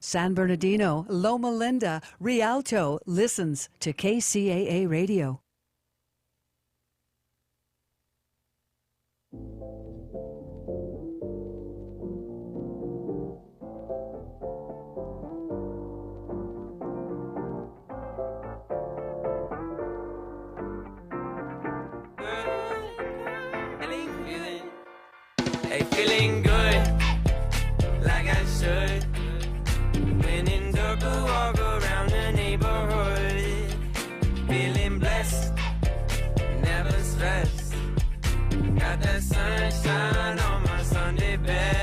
San Bernardino, Loma Linda, Rialto listens to KCAA Radio. Feeling good, like I should. When in dark, I walk around the neighborhood. Feeling blessed, never stressed. Got that sunshine on my Sunday best.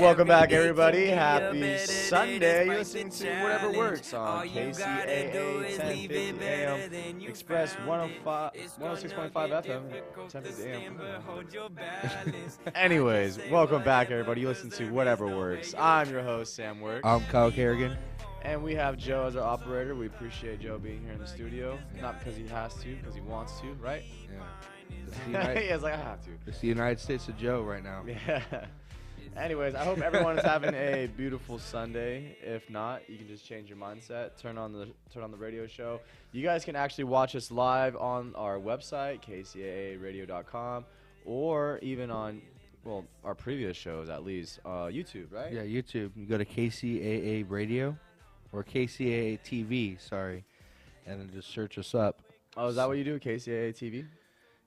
Welcome back, everybody. Happy Sunday. You're listening to Whatever Works on KCAA 1050 AM, Express 106.5 FM, 1050 AM. Anyways, welcome back, everybody. You listen to Whatever Works. I'm your host, Sam Works. I'm Kyle Kerrigan. And we have Joe as our operator. We appreciate Joe being here in the studio. Not because he has to, because he wants to, right? Yeah. He is like, I have to. It's the United States of Joe right now. Yeah. Anyways, I hope everyone is having a beautiful Sunday. If not, you can just change your mindset. Turn on the radio show. You guys can actually watch us live on our website, kcaaradio.com, or even on, well, our previous shows at least, YouTube, right? Yeah, YouTube. You go to KCAA Radio or KCAA TV, sorry, and then just search us up. Oh, is that what you do, KCAA TV?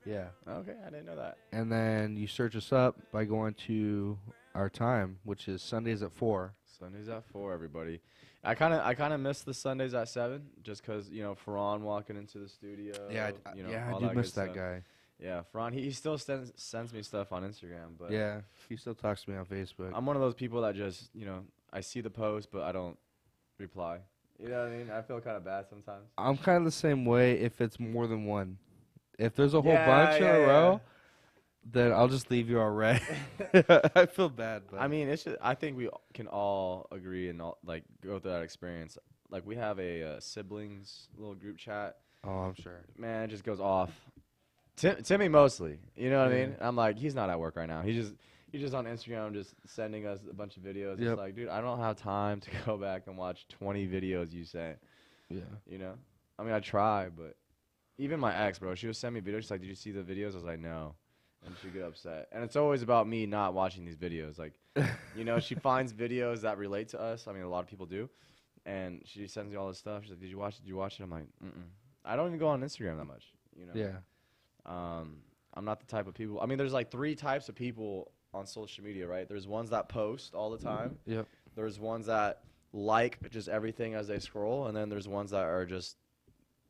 Yeah. Okay, I didn't know that. And then you search us up by going to our time, which is Sundays at 4. Sundays at 4, everybody. I kind of miss the Sundays at 7, just because, you know, Ferran walking into the studio. Yeah, all I do miss good that stuff. guy. Yeah, Ferran, he still sends me stuff on Instagram. But Yeah, he still talks to me on Facebook. I'm one of those people that just, you know, I see the post, but I don't reply. You know what I mean? I feel kind of bad sometimes. I'm kind of the same way if it's more than one. If there's a whole Yeah, bunch in yeah, a yeah. row, then I'll just leave you already. I feel bad, but I mean, it's just, I think we can all agree and all, like, go through that experience. Like, we have a siblings little group chat. oh, I'm sure. Man, it just goes off. Timmy mostly, you know what I Yeah. mean? I'm like, he's not at work right now. He's just on Instagram, just sending us a bunch of videos. Yep. It's like, dude, I don't have time to go back and watch 20 videos you sent. Yeah. You know? I mean, I try, but even my ex, bro, she would send me videos. She's like, did you see the videos? I was like, no. And she'd get upset. And it's always about me not watching these videos. Like, you know, she finds videos that relate to us. I mean, a lot of people do. And she sends me all this stuff. She's like, did you watch it? Did you watch it? I'm like, mm-mm. I don't even go on Instagram that much, you know? Yeah. I'm not the type of people. I mean, there's like 3 types of people on social media, right? There's ones that post all the time. Yep. There's ones that like just everything as they scroll. And then there's ones that are just,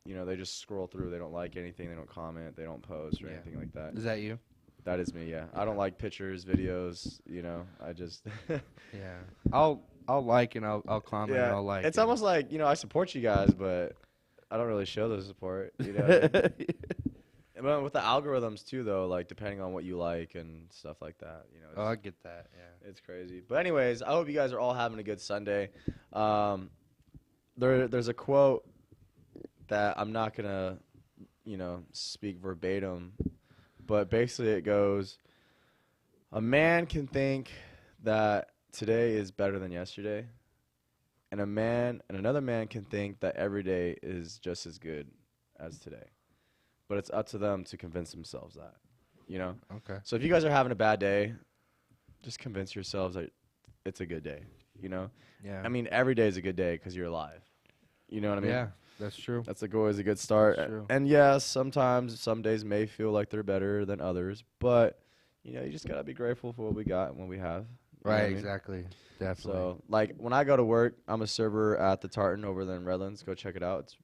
you know, they just scroll through. They don't like anything. They don't comment. They don't post or Yeah. anything like that. Is that you? That is me, yeah. I don't like pictures, videos, you know. I just Yeah. I'll like and I'll comment and I'll like. It's and- almost like, you know, I support you guys, but I don't really show the support, you know. But with the algorithms too, though, like depending on what you like and stuff like that, you know. Oh, I get that. Yeah. It's crazy. But anyways, I hope you guys are all having a good Sunday. There's a quote that I'm not gonna, you know, speak verbatim, but basically it goes, a man can think that today is better than yesterday, and another man can think that every day is just as good as today. But it's up to them to convince themselves that, you know? Okay. So if you guys are having a bad day, just convince yourselves that it's a good day, you know? Yeah. I mean, every day is a good day because you're alive. You know what I mean? Yeah, that's true. That's always a good start. That's true. And yes, sometimes some days may feel like they're better than others, but, you know, you just got to be grateful for what we got and what we have. You know what Right, I mean? exactly. Definitely. So, like, when I go to work, I'm a server at the Tartan over there in Redlands. Go check it out. It's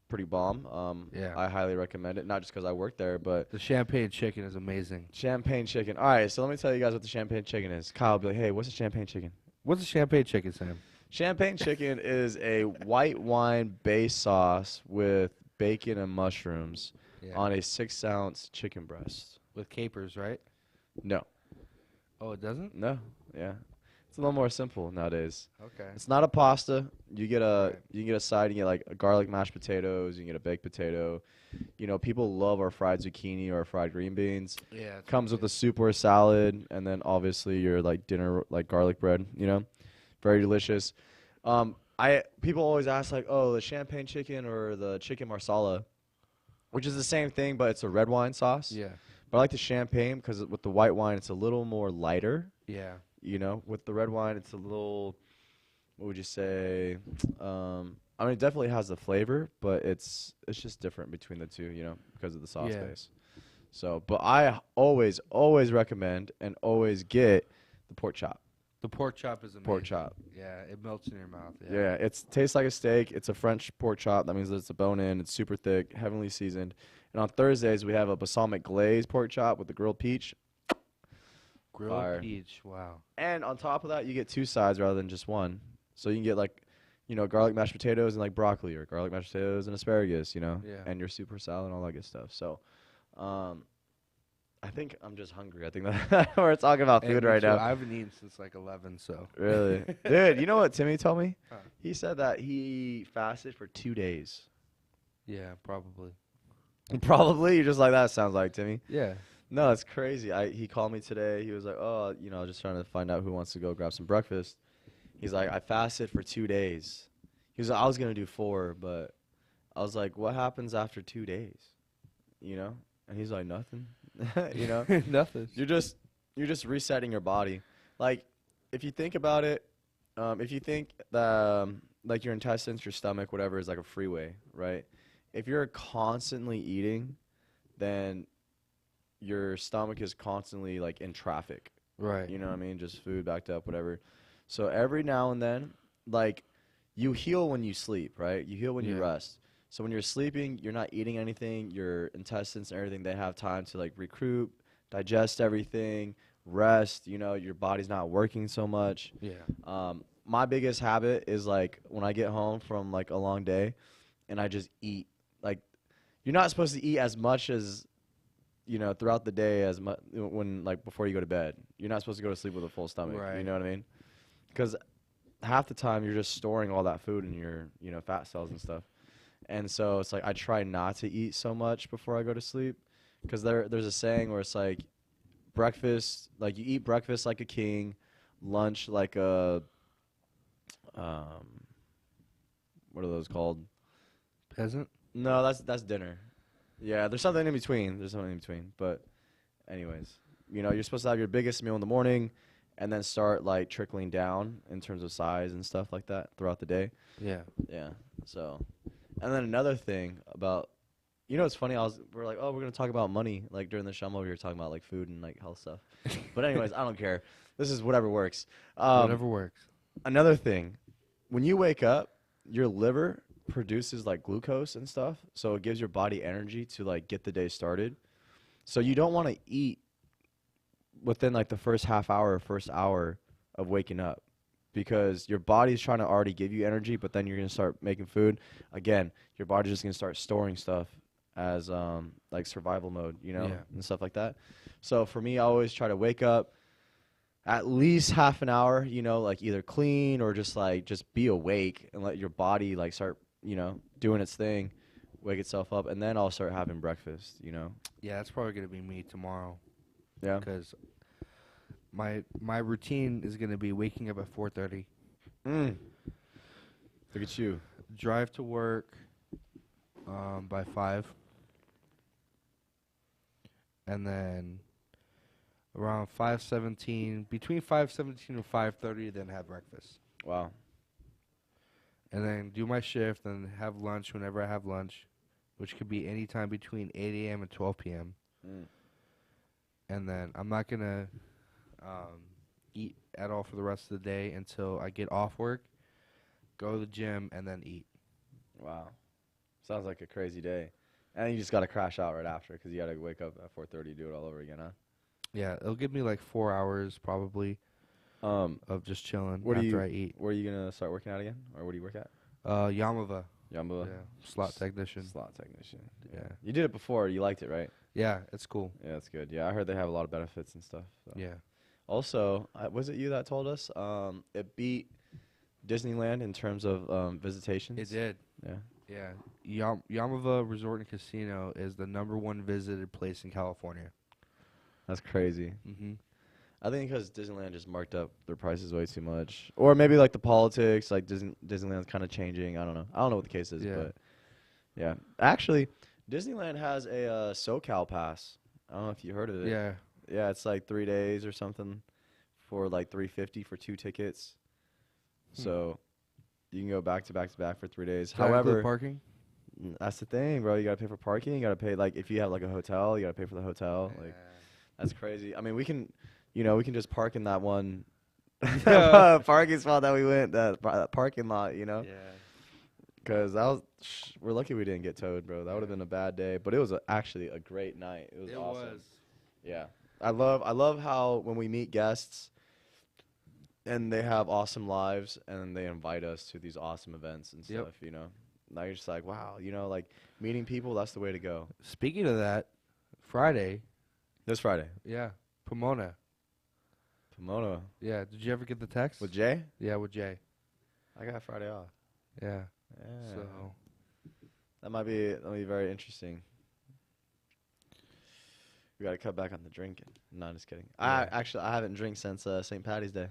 pretty bomb. Yeah. I highly recommend it, not just because I work there, but the champagne chicken is amazing. champagne chicken. All right, so let me tell you guys what the champagne chicken is. Kyle will be like, hey, what's a champagne chicken? What's a champagne chicken, Sam? Champagne chicken is a white wine base sauce with bacon and mushrooms Yeah. on a 6-ounce chicken breast. With capers, right? No. Oh, it doesn't? No. Yeah. It's a little more simple nowadays. Okay. It's not a pasta. You get a Right. you can get a side. You get like a garlic mashed potatoes. You can get a baked potato. You know, people love our fried zucchini or our fried green beans. Yeah. Comes with a soup or a salad, and then obviously your like dinner like garlic bread. You know, Very delicious. People always ask like, oh, the champagne chicken or the chicken marsala, which is the same thing, but it's a red wine sauce. Yeah. But I like the champagne because with the white wine, it's a little more lighter. Yeah. You know, with the red wine, it's a little. What would you say? I mean, it definitely has the flavor, but it's just different between the two. You know, because of the sauce Yeah. base. So, but I always recommend and always get the pork chop. The pork chop is amazing. Pork chop. Yeah, it melts in your mouth. Yeah, it tastes like a steak. It's a French pork chop. That means that it's a bone in. It's super thick, heavenly seasoned. And on Thursdays, we have a balsamic glazed pork chop with the grilled peach. Grilled Fire. peach. Wow. And on top of that, you get two sides rather than just one. So you can get like, you know, garlic mashed potatoes and like broccoli, or garlic mashed potatoes and asparagus, you know, Yeah. and your super salad and all that good stuff. So, I think I'm just hungry. I think that we're talking about Hey, food me right too. now. I haven't eaten since like 11, so. Really? Dude, you know what Timmy told me? Huh. He said that he fasted for 2 days. Yeah, probably. Probably. You're just like, that sounds like Timmy. Yeah. No, it's crazy. He called me today. He was like, oh, you know, just trying to find out who wants to go grab some breakfast. He's like, I fasted for 2 days. He was like, I was going to do 4, but I was like, what happens after 2 days? You know? And he's like, nothing. You know? Nothing. You're just resetting your body. Like, if you think about it, if you think that like your intestines, your stomach, whatever, is like a freeway, right? If you're constantly eating, then your stomach is constantly like in traffic. Right. You know what I mean? Just food backed up, whatever. So every now and then, like, you heal when you sleep, right? You heal when you Yeah. rest. So when you're sleeping, you're not eating anything. Your intestines and everything, they have time to like recruit, digest everything, rest. You know, your body's not working so much. Yeah. My biggest habit is like when I get home from like a long day, and I just eat. Like, you're not supposed to eat as much as, you know, throughout the day as much when like before you go to bed. You're not supposed to go to sleep with a full stomach. You Right. know what I mean? Because half the time you're just storing all that food in your, you know, fat cells and stuff. And so it's like I try not to eat so much before I go to sleep, because there's a saying where it's like breakfast, like you eat breakfast like a king, lunch like a what are those called? Peasant? No, that's dinner. Yeah, there's something in between. There's something in between. But anyways, you know, you're supposed to have your biggest meal in the morning and then start like trickling down in terms of size and stuff like that throughout the day. Yeah. Yeah. So, and then another thing about, you know, it's funny. We're like, oh, we're gonna talk about money like during the show. I'm over here talking about like food and like health stuff. But anyways, I don't care. This is whatever works. Whatever works. Another thing, when you wake up, your liver produces like glucose and stuff, so it gives your body energy to like get the day started. So you don't want to eat within like the first half hour or first hour of waking up, because your body's trying to already give you energy, but then you're going to start making food. Again, your body's just going to start storing stuff as like survival mode, you know, Yeah. and stuff like that. So for me, I always try to wake up at least half an hour, you know, like either clean or just be awake and let your body like start, you know, doing its thing, wake itself up, and then I'll start having breakfast, you know. Yeah, that's probably gonna be me tomorrow, Yeah. because my routine is gonna be waking up at 4:30, Look at you. drive to work by 5, and then around 5:17, between 5:17 and 5:30, then have breakfast, Wow. and then do my shift and have lunch whenever I have lunch, which could be any time between 8 a.m. and 12 p.m. Mm. And then I'm not gonna eat at all for the rest of the day until I get off work, go to the gym, and then eat. Wow. Sounds like a crazy day. And you just got to crash out right after, because you got to wake up at 4:30 do it all over again, huh? Yeah, it'll give me like 4 hours probably of just chilling after I eat. Where are you going to start working out again? Or where do you work at? Yamava, Yamba? yeah, slot technician. Slot technician. Yeah. You did it before. You liked it, right? Yeah, it's cool. Yeah, that's good. Yeah, I heard they have a lot of benefits and stuff. So. Yeah. Also, was it you that told us it beat Disneyland in terms of visitations? It did. Yeah. Yeah. Yamava Resort and Casino is the #1 visited place in California. That's crazy. Mm-hmm. I think because Disneyland just marked up their prices way too much, or maybe like the politics, like Disneyland's kind of changing. I don't know. I don't know what the case is, Yeah. but yeah. Actually, Disneyland has a SoCal pass. I don't know if you heard of it. Yeah. Yeah, it's like 3 days or something for like $350 for 2 tickets. So you can go back to back to back for 3 days. Does that include However, parking. that's the thing, bro. You gotta pay for parking. You gotta pay like if you have like a hotel, you gotta pay for the hotel. Like that's crazy. I mean, we can just park in that one parking spot that we went that parking lot. Yeah. Because we're lucky we didn't get towed, bro. That would have been a bad day. But it was actually a great night. It was awesome. Yeah. I love how when we meet guests and they have awesome lives and they invite us to these awesome events and Yep. stuff, Now you're just like, wow, like meeting people, that's the way to go. Speaking of that, Friday. This Friday. Yeah. Pomona. Pomona. Yeah. Did you ever get the text? With Jay? Yeah, with Jay. I got Friday off. Yeah. Yeah. So That'll be very interesting. We got to cut back on the drinking. No, just kidding. Yeah. I haven't drank since St. Patty's Day.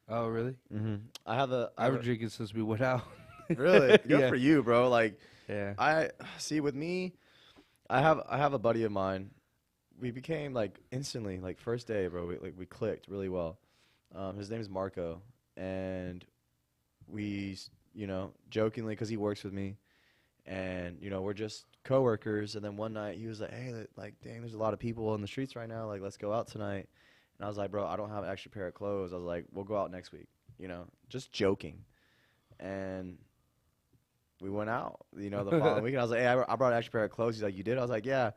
Oh, really? Mm-hmm. I've been drinking since we went out. Really? Good Yeah. for you, bro. Like, Yeah. I see with me, I have a buddy of mine. We became like instantly, like first day, bro. We clicked really well. His name is Marco, and we, jokingly, because he works with me, and we're just coworkers. And then one night he was like, "Hey, like, dang, there's a lot of people in the streets right now. Like, let's go out tonight." And I was like, "Bro, I don't have an extra pair of clothes." I was like, "We'll go out next week," just joking. And we went out, the following week. And I was like, "Hey, I brought an extra pair of clothes." He's like, "You did?" I was like, "Yeah."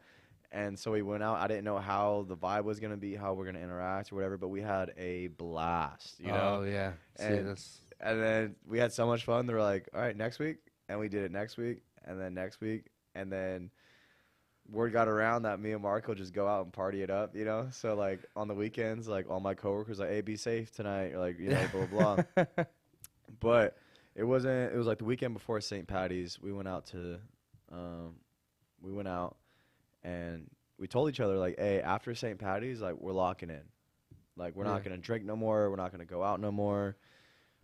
And so we went out. I didn't know how the vibe was going to be, how we're going to interact or whatever, but we had a blast, Oh, yeah. See, And then we had so much fun. They were like, "All right, next week." And we did it next week and then next week. And then word got around that me and Marco just go out and party it up, So, like, on the weekends, like, all my coworkers like, "Hey, be safe tonight," or like, blah, blah, blah. But it was like the weekend before St. Patty's. We went out and we told each other, like, "Hey, after St. Patty's, like, we're locking in. Like, we're not going to drink no more. We're not going to go out no more."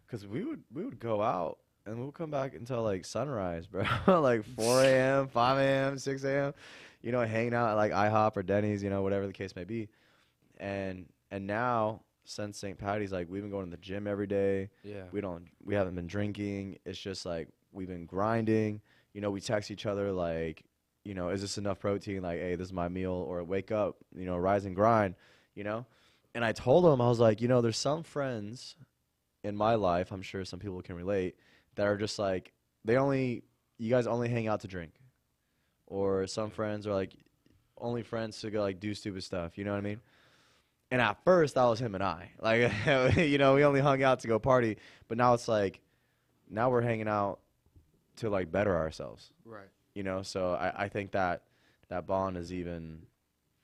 Because we would go out and we'll come back until, like, sunrise, bro. Like 4 a.m., 5 a.m., 6 a.m., hanging out at, like, IHOP or Denny's, whatever the case may be. And now, since St. Patty's, like, we've been going to the gym every day. Yeah. We haven't been drinking. It's just, like, we've been grinding. We text each other, like, is this enough protein? Like, "Hey, this is my meal," or "Wake up, rise and grind," And I told him, I was like, there's some friends in my life, I'm sure some people can relate, that are just like, you guys only hang out to drink. Or some friends are like, only friends to go, like, do stupid stuff. You know what I mean? And at first, that was him and I. Like, we only hung out to go party. But now it's like, now we're hanging out to, like, better ourselves. Right. So I think that bond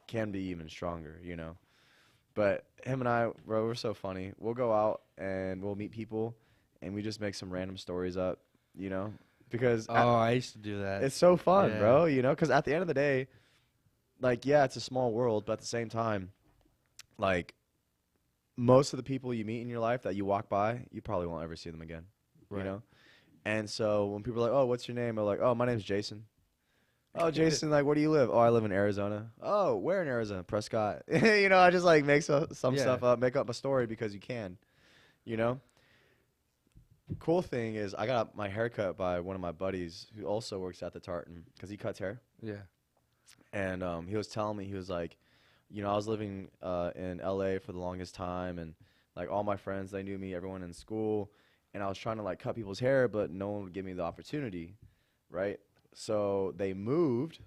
can be even stronger, But him and I, bro, we're so funny. We'll go out and we'll meet people and we just make some random stories up, because I used to do that. it's so fun, Yeah. bro, because at the end of the day, like, yeah, it's a small world, but at the same time, like, most of the people you meet in your life that you walk by, you probably won't ever see them again, Right. And so when people are like, "Oh, what's your name?" I'm like, "Oh, my name's Jason." "Oh, Jason, like, where do you live?" "Oh, I live in Arizona." "Oh, where in Arizona?" "Prescott." I just, like, make some Yeah. stuff up, make up a story because you can, Cool thing is I got my hair cut by one of my buddies who also works at the Tartan because he cuts hair. Yeah. And he was telling me, he was like, I was living in LA for the longest time, and, like, all my friends, they knew me, everyone in school, and I was trying to, like, cut people's hair, but no one would give me the opportunity, right? So they moved,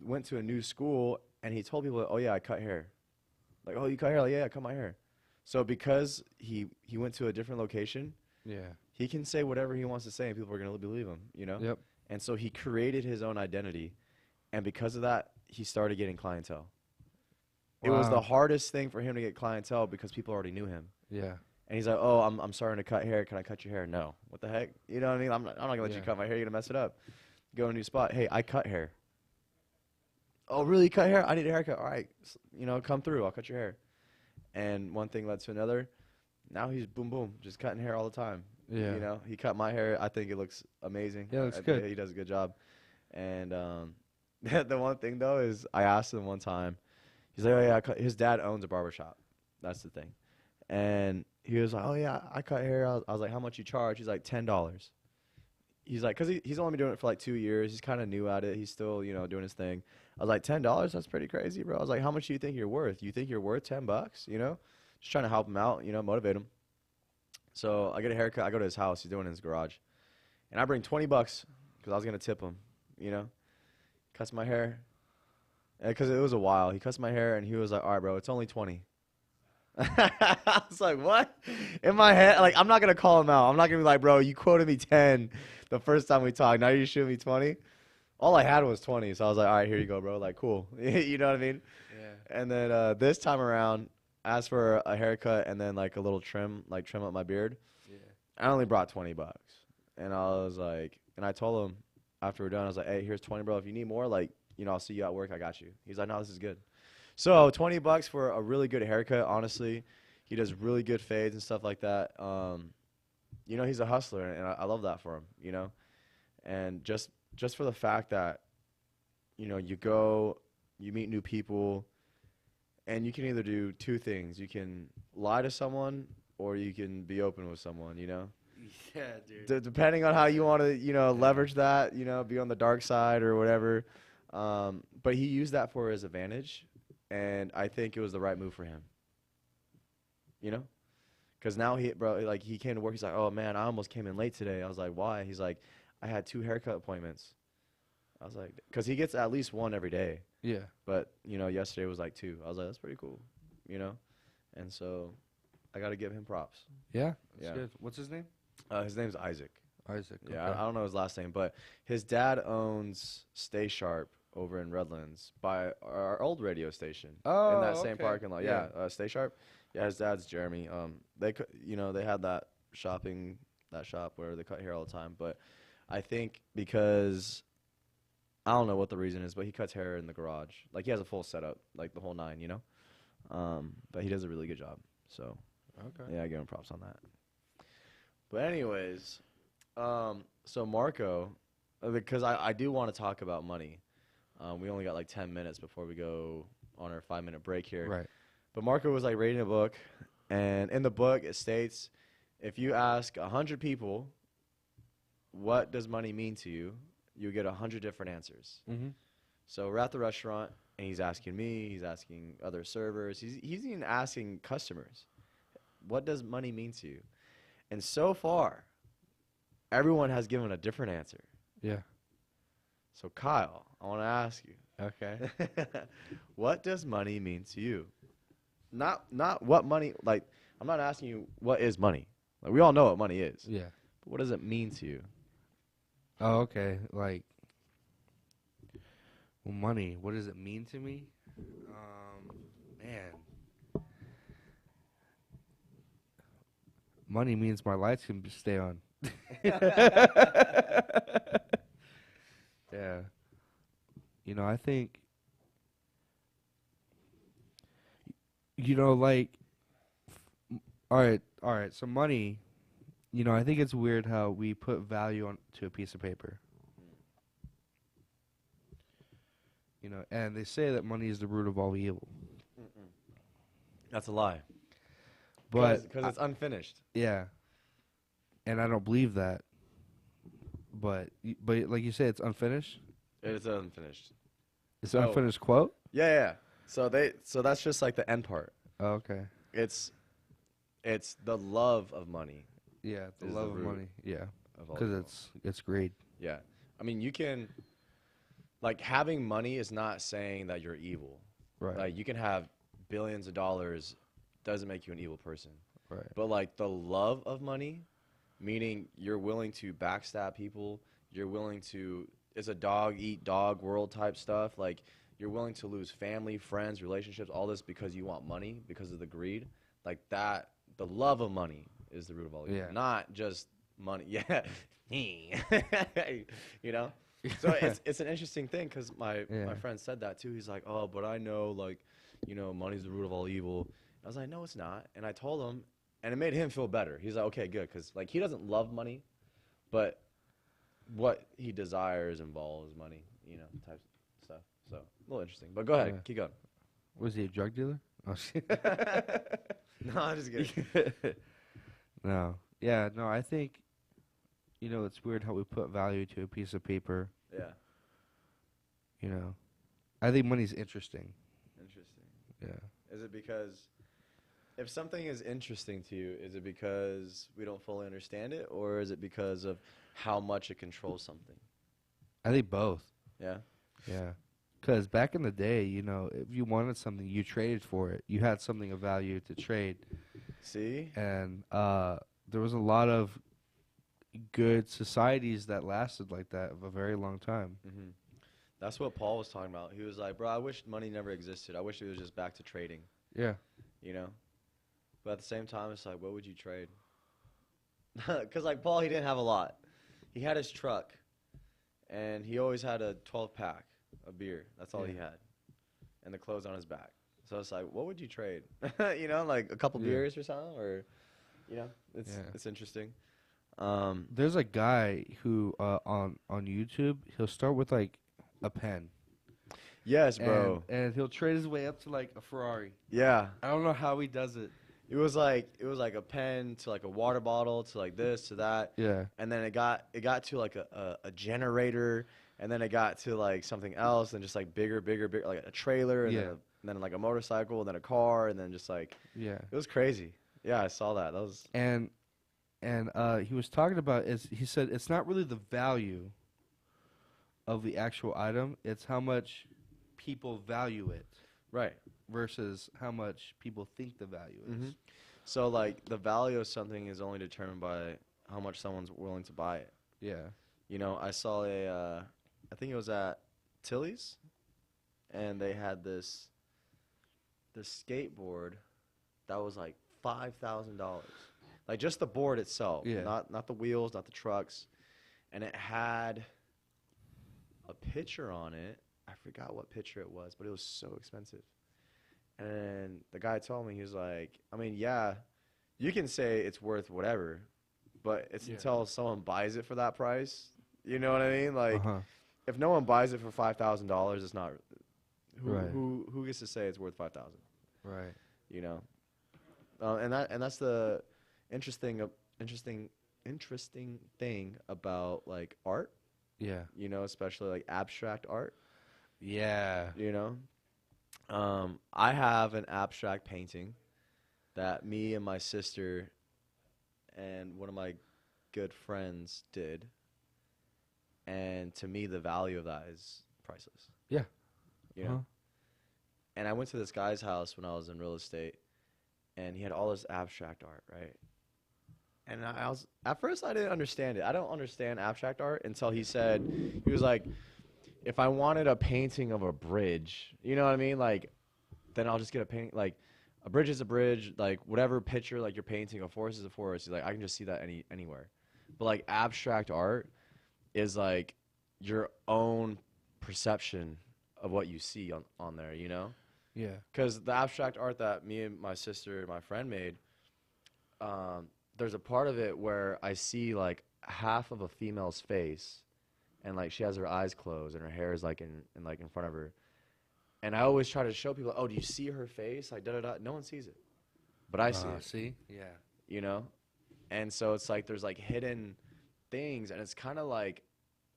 went to a new school, and he told people, "Oh, yeah, I cut hair." Like, "Oh, you cut hair?" Like, "Yeah, I cut my hair." So because he went to a different location, Yeah. he can say whatever he wants to say, and people are going to believe him, Yep. And so he created his own identity, and because of that, he started getting clientele. It was the Wow. hardest thing for him to get clientele because people already knew him. Yeah. And he's like, "Oh, I'm starting to cut hair. Can I cut your hair?" "No." "What the heck?" You know what I mean? I'm not going to let you Yeah. cut my hair. You're going to mess it up. Go to a new spot. "Hey, I cut hair." "Oh, really? You cut hair? I need a haircut." "All right, come through. I'll cut your hair." and one thing led to another. Now he's boom, boom, just cutting hair all the time. Yeah. You know, he cut my hair. I think it looks amazing. Yeah, it looks I good. think he does a good job. And the one thing though is I asked him one time. He's like, oh yeah, his dad owns a barbershop. That's the thing. And he was like, oh yeah, I cut hair. I was like, how much you charge? He's like, $10. He's like, because he's only been doing it for like 2 years. He's kind of new at it. He's still, you know, doing his thing. I was like, $10? That's pretty crazy, bro. I was like, how much do you think you're worth? You think you're worth $10? You know, just trying to help him out, you know, motivate him. So I get a haircut. I go to his house. He's doing it in his garage. And I bring $20 because I was going to tip him, you know. Cuts my hair. Because it was a while. He cuts my hair, and he was like, all right, bro, it's only 20. I was like, what? In my head, like, I'm not going to call him out. I'm not going to be like, bro, you quoted me 10 the first time we talked. Now you're shooting me 20? All I had was 20. So I was like, all right, here you go, bro. Like, cool. You know what I mean? Yeah. And then this time around, asked for a haircut and then, like, a little trim, like, trim up my beard. Yeah. I only brought $20. And I was like, and I told him after we're done, I was like, hey, here's 20, bro. If you need more, like, you know, I'll see you at work. I got you. He's like, no, this is good. So $20 for a really good haircut. Honestly, he does really good fades and stuff like that. You know, he's a hustler, and I love that for him. You know, and just for the fact that, you know, you go, you meet new people, and you can either do two things. You can lie to someone, or you can be open with someone. You know. Yeah, dude. Depending on how you want to, you know, leverage that, you know, be on the dark side or whatever. But he used that for his advantage, and I think it was the right move for him. You know? Because now he came to work. He's like, oh, man, I almost came in late today. I was like, why? He's like, I had 2 haircut appointments. I was like, because he gets at least 1 every day. Yeah. But, you know, yesterday was like 2. I was like, that's pretty cool, you know? And so I got to give him props. Yeah. That's Yeah. good. What's his name? His name's Isaac. Isaac. Yeah, okay. I don't know his last name, but his dad owns Stay Sharp over in Redlands by our old radio station in that same okay. parking lot. Yeah, Stay Sharp. Yeah, his dad's Jeremy. They had that shop where they cut hair all the time. But I think because I don't know what the reason is, but he cuts hair in the garage. Like he has a full setup, like the whole 9, you know. But he does a really good job. So Okay. yeah, I give him props on that. But anyways, so Marco, because I do want to talk about money. We only got like 10 minutes before we go on our 5-minute break here. Right. But Marco was like reading a book, and in the book it states, if you ask 100 people, what does money mean to you, you get 100 different answers. Mm-hmm. So we're at the restaurant, and he's asking me, he's asking other servers, he's even asking customers, what does money mean to you? And so far, everyone has given a different answer. Yeah. So Kyle, I want to ask you, Okay. what does money mean to you? Not what money, like, I'm not asking you what is money. Like, we all know what money is. Yeah. But what does it mean to you? Oh, okay. Like, well, money. What does it mean to me? Man, money means my lights can stay on. Yeah. You know, I think, you know, like, all right. So money, you know, I think it's weird how we put value on to a piece of paper. You know, and they say that money is the root of all evil. That's a lie. But Because it's unfinished. yeah, and I don't believe that. But like you said, it's unfinished. It's unfinished. It's an Oh. unfinished quote. Yeah. So that's just like the end part. Oh, okay. It's the love of money. Yeah, the Is the love of root money. Yeah, of all because evil. it's greed. Yeah. I mean, you can, like, having money is not saying that you're evil. Right. Like, you can have billions of dollars, doesn't make you an evil person. Right. But, like, the love of money, meaning you're willing to backstab people, you're willing to, it's a dog-eat-dog world type stuff. Like, you're willing to lose family, friends, relationships, all this because you want money, because of the greed. Like, that, the love of money is the root of all evil. Yeah. Not just money. Yeah. You know? So it's an interesting thing because my friend said that too. He's like, oh, but I know, like, you know, money's the root of all evil. I was like, no, it's not. And I told him, and it made him feel better. He's like, okay, good, because like he doesn't love money, but what he desires involves money, you know, types of stuff. So a little interesting. But go ahead, Yeah. keep going. Was he a drug dealer? Oh, shit. No, I'm just kidding. No. Yeah, no, I think, you know, it's weird how we put value to a piece of paper, Yeah, you know. I think money's interesting. interesting. Yeah. Is it because if something is interesting to you, is it because we don't fully understand it, or is it because of how much it controls something? I think both. Yeah. Yeah. Because back in the day, you know, if you wanted something, you traded for it. You had something of value to trade. See? And there was a lot of good societies that lasted like that of a very long time. Mm-hmm. That's what Paul was talking about. He was like, bro, I wish money never existed. I wish it was just back to trading, Yeah. you know? But at the same time, it's like, what would you trade? Because, like, Paul, he didn't have a lot. He had his truck, and he always had a 12-pack of beer. That's all he Yeah. had. And the clothes on his back. So it's like, what would you trade? You know, like a couple Yeah. beers or something? Or, you know, it's Yeah. interesting. There's a guy who on YouTube, he'll start with like a pen. Yes, bro. And he'll trade his way up to like a Ferrari. Yeah. I don't know how he does it. It was like a pen to like a water bottle to like this to that. Yeah. And then it got to like a generator, and then it got to like something else, and just like bigger, like a trailer, and, Yeah. then like a motorcycle, and then a car, and then just like Yeah. it was crazy. Yeah, I saw that. That was And he was talking about he said it's not really the value of the actual item, it's how much people value it right. versus how much people think the value is. Mhm. So like the value of something is only determined by how much someone's willing to buy it. Yeah. You know, I saw I think it was at Tilly's, and they had this skateboard that was like $5,000, like just the board itself, Yeah. not the wheels, not the trucks, and it had a picture on it. I forgot what picture it was, but it was so expensive. And the guy told me, he was like, I mean, yeah, you can say it's worth whatever, but it's Yeah. until someone buys it for that price. You know what I mean? Like, Uh-huh. if no one buys it for $5,000, it's not. Right. Who gets to say it's worth 5,000? Right. You know, and that's the interesting thing about like art. Yeah. You know, especially like abstract art. Yeah. You know, I have an abstract painting that me and my sister and one of my good friends did, and to me the value of that is priceless. Yeah. You know. Uh-huh. And I went to this guy's house when I was in real estate, and he had all this abstract art, right? And I was, at first I didn't understand it. I don't understand abstract art until he said, he was like, if I wanted a painting of a bridge, you know what I mean? Like, then I'll just get a painting, like, a bridge is a bridge, like, whatever picture, like, you're painting, a forest is a forest. He's like, I can just see that anywhere. But, like, abstract art is, like, your own perception of what you see on there, you know? Yeah. Because the abstract art that me and my sister and my friend made, there's a part of it where I see like half of a female's face, and like she has her eyes closed and her hair is like in front of her, and I always try to show people, oh, do you see her face? Like da da da. No one sees it, but I see it. See? Yeah. You know, and so it's like there's like hidden things, and it's kind of like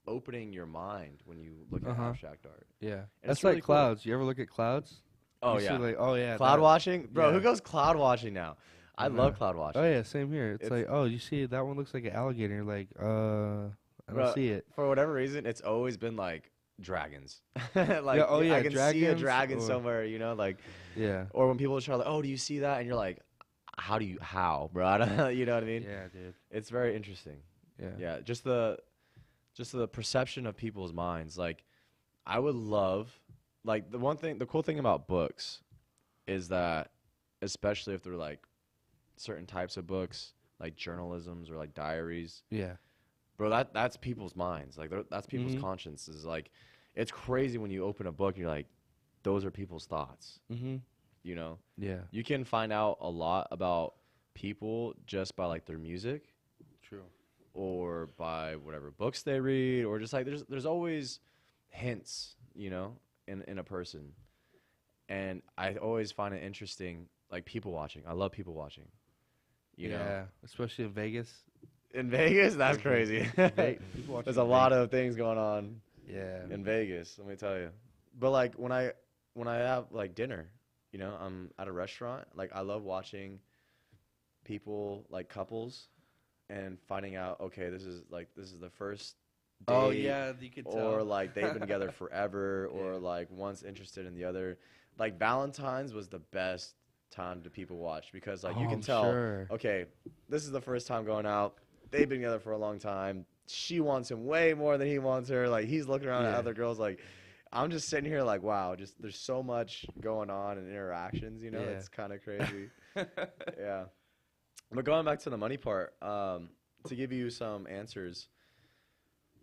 opening your mind when you look at Uh-huh. abstract art. Yeah. And That's it's really like cool. clouds. You ever look at clouds? Oh You see, yeah, like, oh yeah. cloud that- watching, bro. yeah. Who goes cloud watching now? I Yeah. love cloud watching. Oh yeah, same here. It's It's- like, oh, you see that one looks like an alligator. You're like, I don't Bro, see it. For whatever reason, it's always been like dragons. Like, Yeah, oh, yeah, I can see a dragons dragon or- somewhere, you know, like, Yeah. or when people try like, oh, do you see that? And you're like, how, bro? I don't, you know what I mean? Yeah, dude. It's very interesting. Yeah. Yeah, just the perception of people's minds. Like, I would love, like, the cool thing about books is that, especially if they're like certain types of books, like journalisms or like diaries, Yeah. bro, that's people's minds. Like, that's people's Mhm. consciences. Like, it's crazy when you open a book and you're like, those are people's thoughts. Mm-hmm. you know. Yeah. You can find out a lot about people just by like their music True. or by whatever books they read, or just like there's always hints, you know, in a person. And I always find it interesting, like people watching. I love people watching. You know, especially in Vegas. in Vegas, that's crazy. People watching There's a in lot Vegas. of things going on Yeah. in Vegas, let me tell you. But like when I have like dinner, you know, I'm at a restaurant, like I love watching people, like couples, and finding out, okay, this is the first date. Oh yeah, you can tell. Or like they've been together forever, or Yeah. like one's interested in the other. Like Valentine's was the best time to people watch, because like you Oh, can I'm tell, sure. okay, this is the first time going out. They've been together for a long time. She wants him way more than he wants her. Like he's looking around at Yeah. other girls. Like I'm just sitting here like, wow, just there's so much going on and interactions. You know, Yeah. it's kind of crazy. Yeah. But going back to the money part, to give you some answers,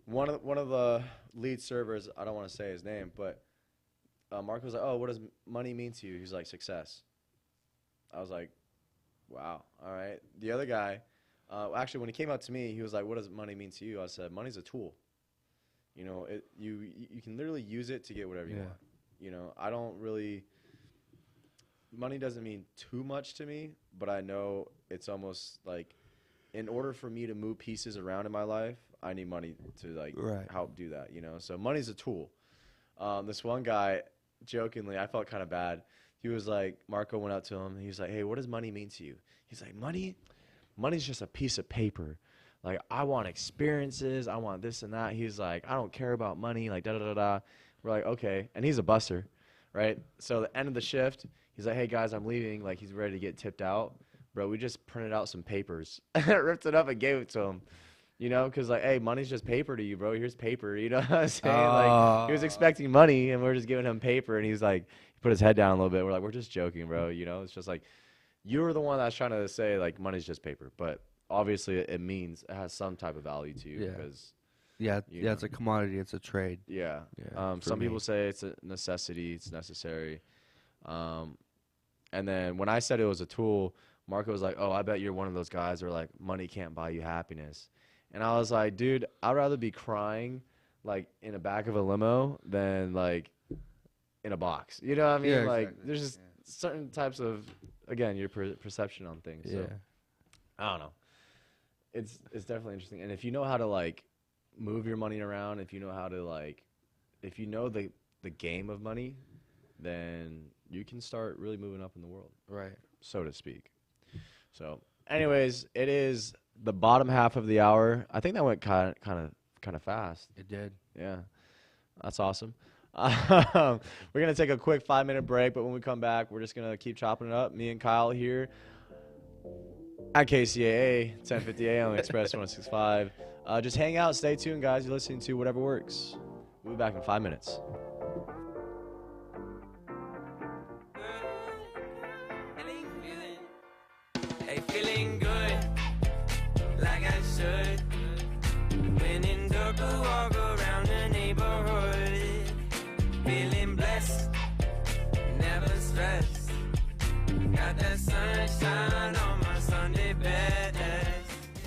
one of the lead servers, I don't want to say his name, but Mark was like, "Oh, what does money mean to you?" He's like, "Success." I was like, "Wow, all right." The other guy, actually, when he came out to me, he was like, "What does money mean to you?" I said, "Money's a tool. You know, you can literally use it to get whatever you Yeah. want. You know, I don't really. Money doesn't mean too much to me, but I know it's almost like, in order for me to move pieces around in my life, I need money to like Right. help do that. You know, so money's a tool. This one guy, jokingly, I felt kind of bad. He was like, Marco went up to him. He was like, "Hey, what does money mean to you?" He's like, money's just a piece of paper. Like, I want experiences. I want this and that. He's like, I don't care about money. Like, da da da da. We're like, okay. And he's a buster, right? So the end of the shift, he's like, "Hey guys, I'm leaving." Like, he's ready to get tipped out. Bro, we just printed out some papers, ripped it up and gave it to him. You know, because like, hey, money's just paper to you, bro. Here's paper. You know what I'm saying? Like, he was expecting money, and we're just giving him paper, and he's like, he put his head down a little bit. We're like, we're just joking, bro. You know, it's just like, you're the one that's trying to say like money's just paper, but obviously it has some type of value to you. Yeah. Because Yeah, you yeah, know. it's a commodity. It's a trade. yeah, Yeah, for some me. people say it's a necessity, it's necessary. And then when I said it was a tool, Marco was like, "Oh, I bet you're one of those guys who are like, money can't buy you happiness." And I was like, "Dude, I'd rather be crying like in the back of a limo than like in a box." You know what I mean? Yeah, Like, exactly. there's just certain types of, again, your perception on things. Yeah. So I don't know. It's definitely interesting. And if you know how to like move your money around, if you know how to like, if you know the game of money, then you can start really moving up in the world, Right. so to speak. So, anyways, it is the bottom half of the hour. I think that went kind of fast. It did. Yeah, that's awesome. We're gonna take a quick 5-minute break, but when we come back, we're just gonna keep chopping it up. Me and Kyle here at KCAA 1050 AM Express 165. Just hang out, stay tuned, guys. You're listening to Whatever Works. We'll be back in 5 minutes. Hey, feeling good, like I should. When in dark, I walk around the neighborhood. Feeling blessed, never stressed. Got that sunshine on my Sunday best.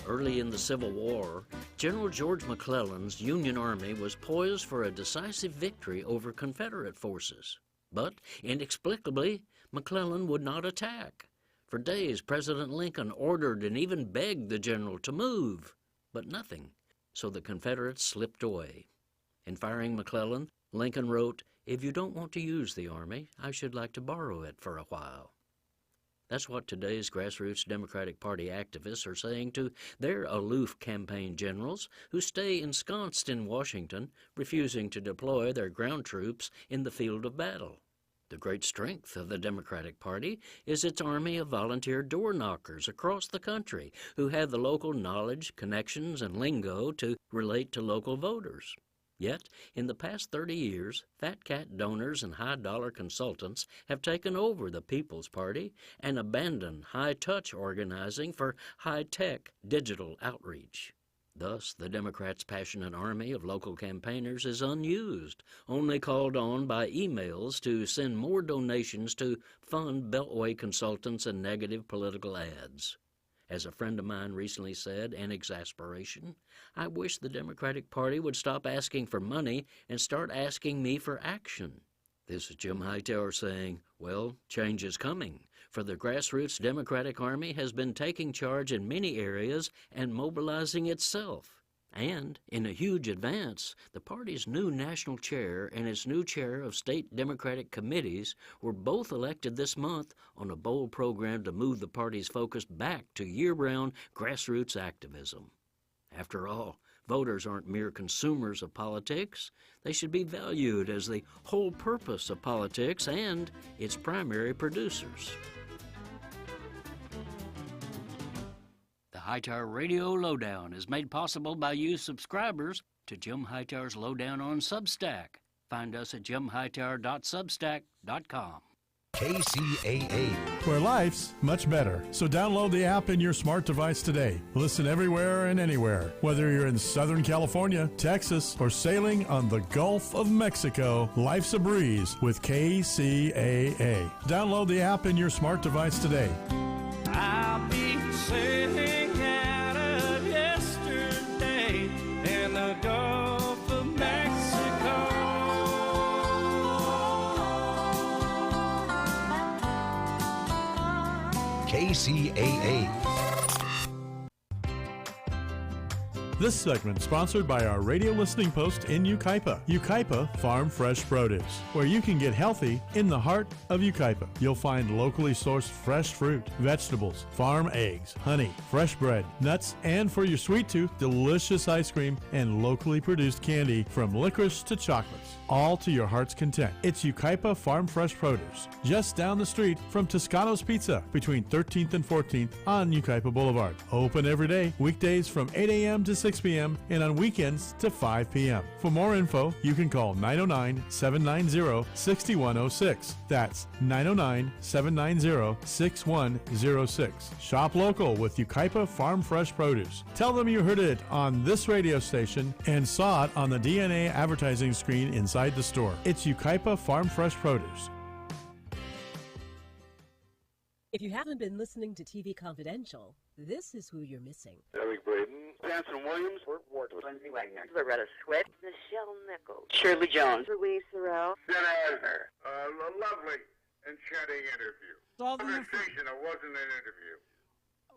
Early in the Civil War, General George McClellan's Union Army was poised for a decisive victory over Confederate forces. But, inexplicably, McClellan would not attack. For days, President Lincoln ordered and even begged the general to move, but nothing. So the Confederates slipped away. In firing McClellan, Lincoln wrote, "If you don't want to use the Army, I should like to borrow it for a while." That's what today's grassroots Democratic Party activists are saying to their aloof campaign generals who stay ensconced in Washington, refusing to deploy their ground troops in the field of battle. The great strength of the Democratic Party is its army of volunteer door knockers across the country who have the local knowledge, connections, and lingo to relate to local voters. Yet, in the past 30 years, fat cat donors and high-dollar consultants have taken over the People's Party and abandoned high-touch organizing for high-tech digital outreach. Thus, the Democrats' passionate army of local campaigners is unused, only called on by emails to send more donations to fund Beltway consultants and negative political ads. As a friend of mine recently said in exasperation, I wish the Democratic Party would stop asking for money and start asking me for action. This is Jim Hightower saying, well, change is coming, for the grassroots Democratic Army has been taking charge in many areas and mobilizing itself. And, in a huge advance, the party's new national chair and its new chair of state Democratic committees were both elected this month on a bold program to move the party's focus back to year-round grassroots activism. After all, voters aren't mere consumers of politics. They should be valued as the whole purpose of politics and its primary producers. The Hightower Radio Lowdown is made possible by you subscribers to Jim Hightower's Lowdown on Substack. Find us at jimhightower.substack.com. KCAA. Where life's much better. So download the app in your smart device today. Listen everywhere and anywhere. Whether you're in Southern California, Texas, or sailing on the Gulf of Mexico, life's a breeze with KCAA. Download the app in your smart device today. I'll be sailing out of yesterday in the Gulf of Mexico. KCAA. This segment sponsored by our radio listening post in Yucaipa. Yucaipa Farm Fresh Produce, where you can get healthy in the heart of Yucaipa. You'll find locally sourced fresh fruit, vegetables, farm eggs, honey, fresh bread, nuts, and for your sweet tooth, delicious ice cream and locally produced candy from licorice to chocolates, all to your heart's content. It's Yucaipa Farm Fresh Produce, just down the street from Toscano's Pizza between 13th and 14th on Yucaipa Boulevard. Open every day, weekdays from 8 a.m. to 6 p.m. and on weekends to 5 p.m. For more info, you can call 909-790-6106. That's 909-790-6106. Shop local with Yucaipa Farm Fresh Produce. Tell them you heard it on this radio station and saw it on the DNA advertising screen inside the store. It's Yucaipa Farm Fresh Produce. If you haven't been listening to TV Confidential, this is who you're missing. Eric Braden, Anson Williams, Burt Ward, Lindsay Wagner, Loretta Swett, Michelle Nichols, Shirley Jones, Louise Sorrell, Sid Eisner. A lovely, enchanting interview. Conversation, it wasn't an interview.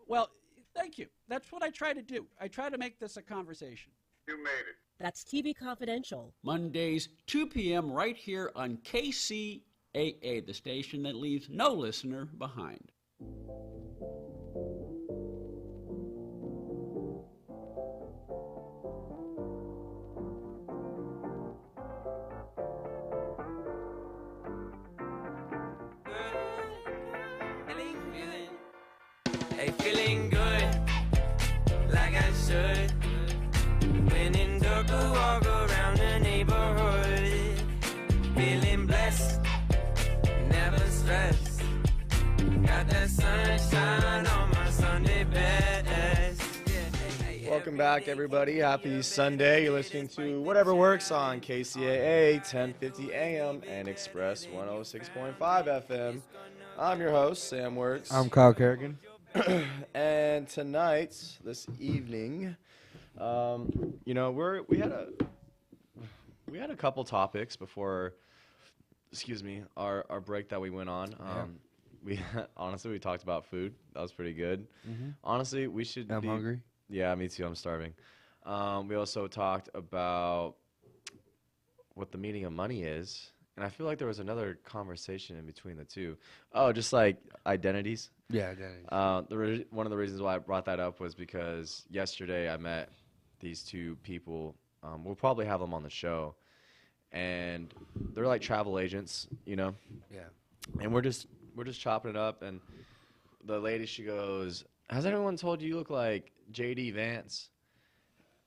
Well, thank you. That's what I try to do. I try to make this a conversation. You made it. That's TV Confidential. Mondays, 2 p.m. right here on KCAA, the station that leaves no listener behind. Hey, feeling good, like I should. When in dark, I walk around the neighborhood. Feeling blessed, never stressed. Got that sunshine on my Sunday best. Welcome back, everybody. Happy Sunday. You're listening to Whatever Works on KCAA 1050 AM and Express 106.5 FM. I'm your host, Sam Works. I'm Kyle Kerrigan. And tonight, this evening, we had a couple topics before, our break that we went on. We talked about food. That was pretty good. Mm-hmm. Honestly, we should. I'm hungry. Yeah, me too. I'm starving. We also talked about what the meaning of money is, and I feel like there was another conversation in between the two. Oh, just like identities. Yeah, identities. One of the reasons why I brought that up was because yesterday I met these two people. We'll probably have them on the show, and they're like travel agents, you know. Yeah. And we're just chopping it up, and the lady, she goes, "Has anyone told you look like J.D. Vance?"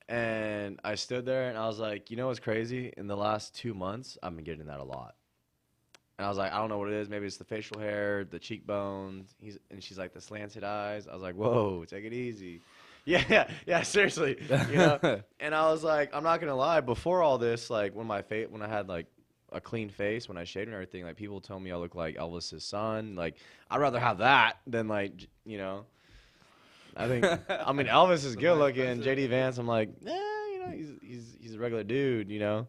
And I stood there and I was like, you know what's crazy? In the last 2 months, I've been getting that a lot. And I was like, I don't know what it is. Maybe it's the facial hair, the cheekbones. She's like, the slanted eyes. I was like, whoa, take it easy. Yeah, seriously. You know? And I was like, I'm not gonna lie, before all this, like when I had like a clean face, when I shaved and everything, like people tell me I look like Elvis's son. Like I'd rather have that than like, you know. I think I mean Elvis is good looking. JD Vance, I'm like, you know, he's a regular dude, you know.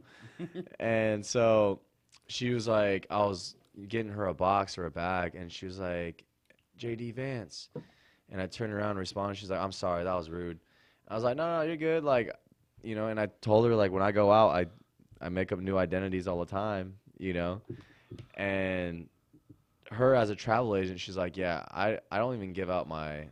And so she was like, I was getting her a box or a bag, and she was like, JD Vance. And I turned around and responded. She's like, I'm sorry, that was rude. I was like, no, you're good. Like, you know, and I told her, like, when I go out, I make up new identities all the time, you know. And her as a travel agent, she's like, yeah, I don't even give out my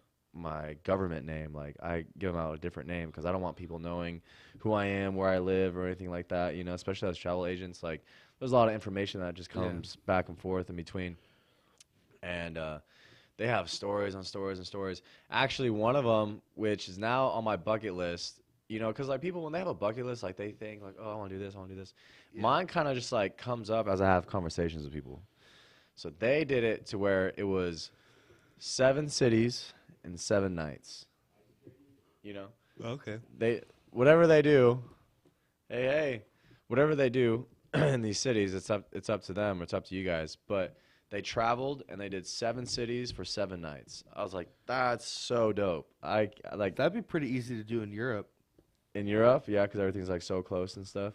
government name. Like, I give them out a different name because I don't want people knowing who I am, where I live, or anything like that, you know, especially as travel agents. Like, there's a lot of information that just comes back and forth in between. And they have stories on stories and stories. Actually, one of them, which is now on my bucket list, you know, because like people, when they have a bucket list, like they think like, oh, I want to do this, I want to do this. Yeah. Mine kind of just like comes up as I have conversations with people. So they did it to where it was 7 cities and 7 nights. You know? Okay. Whatever they do, whatever they do in these cities, it's up to them, or it's up to you guys. But they traveled and they did 7 cities for 7 nights. I was like, that's so dope. I like that'd be pretty easy to do in Europe. In Europe, yeah, because everything's like so close and stuff.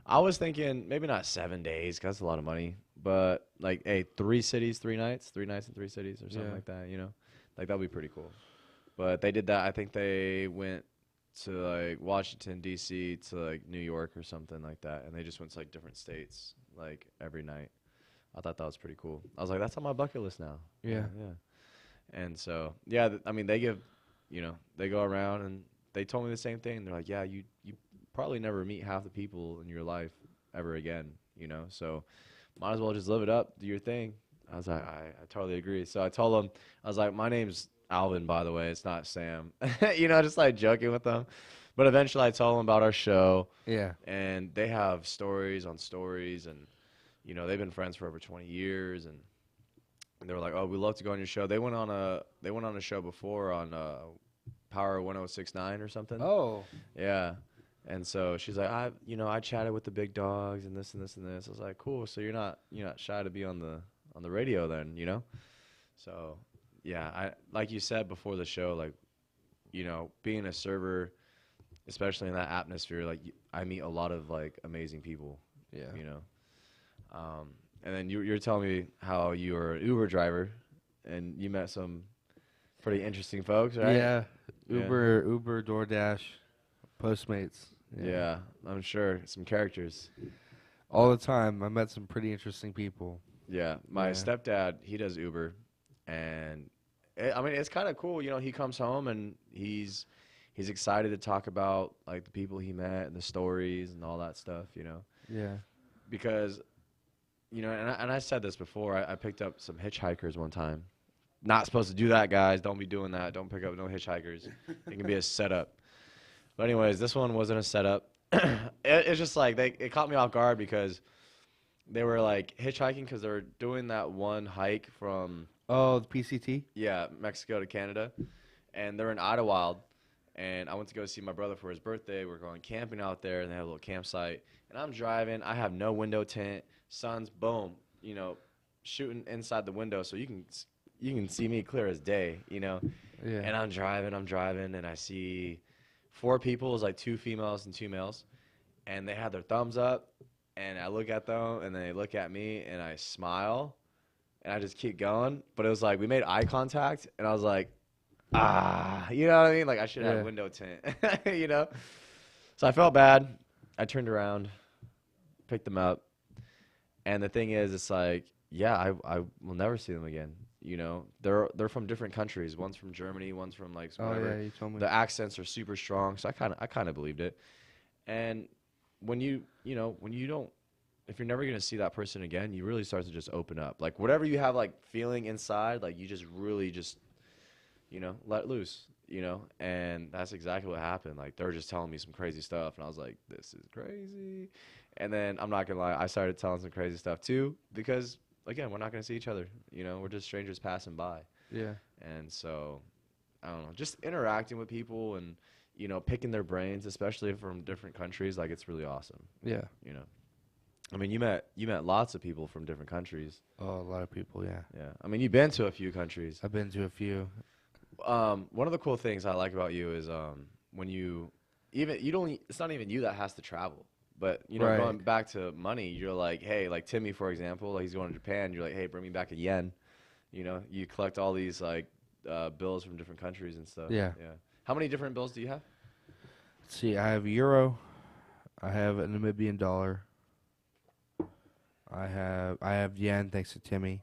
I was thinking maybe not 7 days, because that's a lot of money. But like, hey, 3 cities, 3 nights, 3 nights and 3 cities, or something like that. You know, like that'd be pretty cool. But they did that. I think they went to like Washington D.C. to like New York or something like that, and they just went to like different states like every night. I thought that was pretty cool. I was like, that's on my bucket list now. Yeah. And so, yeah, I mean, they give, you know, they go around and they told me the same thing. They're like, yeah, you probably never meet half the people in your life ever again, you know? So might as well just live it up, do your thing. I was like, I totally agree. So I told them, I was like, my name's Alvin, by the way. It's not Sam. You know, just like joking with them. But eventually I told them about our show. Yeah. And they have stories on stories, and you know, they've been friends for over 20 years, and they were like, "Oh, we'd love to go on your show." They went on a show before on Power 1069 or something. Oh, yeah. And so she's like, I chatted with the big dogs and this and this and this. I was like, cool. So you're not shy to be on the radio then, you know? So yeah, I like you said before the show, like, you know, being a server, especially in that atmosphere, like I meet a lot of like amazing people. Yeah. You know. And then you're telling me how you were an Uber driver, and you met some pretty interesting folks, right? Yeah, Uber, DoorDash, Postmates. Yeah, I'm sure some characters. All the time, I met some pretty interesting people. Yeah, my stepdad, he does Uber, and I mean it's kind of cool. You know, he comes home and he's excited to talk about like the people he met and the stories and all that stuff. You know. Yeah. Because, you know, and I said this before, I picked up some hitchhikers one time. Not supposed to do that, guys. Don't be doing that. Don't pick up no hitchhikers. It can be a setup. But anyways, this one wasn't a setup. It's just like, it caught me off guard because they were like hitchhiking because they were doing that one hike from... Oh, the PCT? Yeah, Mexico to Canada. And they're in Idlewild. And I went to go see my brother for his birthday. We're going camping out there, and they have a little campsite. And I'm driving. I have no window tint. Sun's, boom, you know, shooting inside the window, so you can see me clear as day, you know. Yeah. And I'm driving, and I see 4 people. It was like 2 females and 2 males. And they had their thumbs up. And I look at them, and they look at me, and I smile. And I just keep going. But it was like we made eye contact, and I was like, you know what I mean? Like I should have window tint, you know? So I felt bad. I turned around, picked them up. And the thing is, it's like, yeah, I will never see them again. You know, they're from different countries. One's from Germany, one's from like whatever. Oh, yeah, you told me. The accents are super strong, so I kind of believed it. And when if you're never gonna see that person again, you really start to just open up. Like whatever you have like feeling inside, like you just really just, you know, let loose. You know, and that's exactly what happened. Like, they were just telling me some crazy stuff, and I was like, this is crazy. And then, I'm not going to lie, I started telling some crazy stuff, too, because, again, we're not going to see each other. You know, we're just strangers passing by. Yeah. And so, I don't know, just interacting with people and, you know, picking their brains, especially from different countries. Like, it's really awesome. Yeah. You know, I mean, you met lots of people from different countries. Oh, a lot of people, yeah. Yeah. I mean, you've been to a few countries. I've been to a few. One of the cool things I like about you is when it's not even you that has to travel. But, you know, Right. going back to money, you're like, hey, like Timmy, for example, like he's going to Japan. You're like, hey, bring me back a yen. You know, you collect all these, like, bills from different countries and stuff. Yeah. Yeah. How many different bills do you have? Let's see, I have euro. I have a Namibian dollar. I have yen, thanks to Timmy.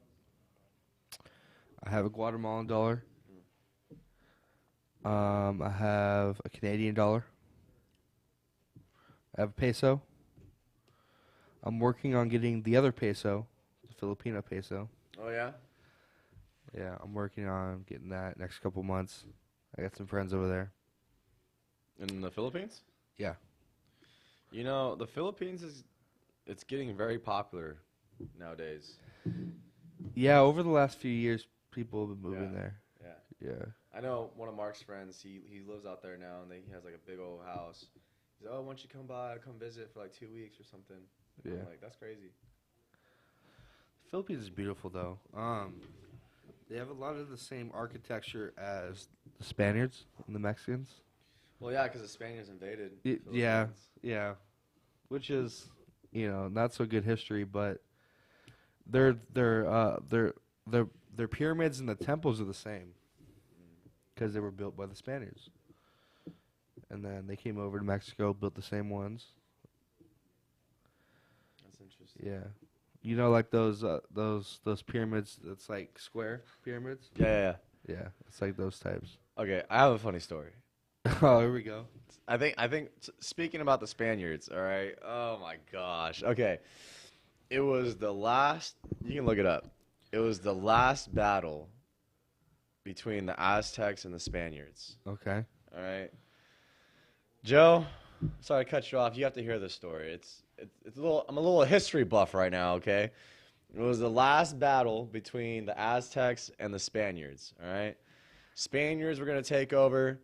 I have a Guatemalan dollar. I have a Canadian dollar. I have a peso. I'm working on getting the other peso, the Filipino peso. Oh, yeah? Yeah, I'm working on getting that next couple months. I got some friends over there. In the Philippines? Yeah. You know, the Philippines it's getting very popular nowadays. Yeah, over the last few years, people have been moving there. Yeah. Yeah. I know one of Mark's friends, he lives out there now, and he has, like, a big old house. He's like, oh, why don't you come by, come visit for, like, 2 weeks or something. Yeah. I'm like, that's crazy. The Philippines is beautiful, though. They have a lot of the same architecture as the Spaniards and the Mexicans. Well, yeah, because the Spaniards invaded. Yeah, yeah. Which is, you know, not so good history, but their pyramids and the temples are the same because they were built by the Spaniards. And then they came over to Mexico, built the same ones. That's interesting. Yeah. You know, like those pyramids that's like square pyramids? Yeah. Yeah, it's like those types. Okay, I have a funny story. Oh, here we go. I think speaking about the Spaniards, all right? Oh, my gosh. Okay. It was the last, you can look it up. It was the last battle between the Aztecs and the Spaniards. Okay. All right. Joe, sorry to cut you off. You have to hear this story. It's I'm a little history buff right now, okay? It was the last battle between the Aztecs and the Spaniards, all right? Spaniards were going to take over.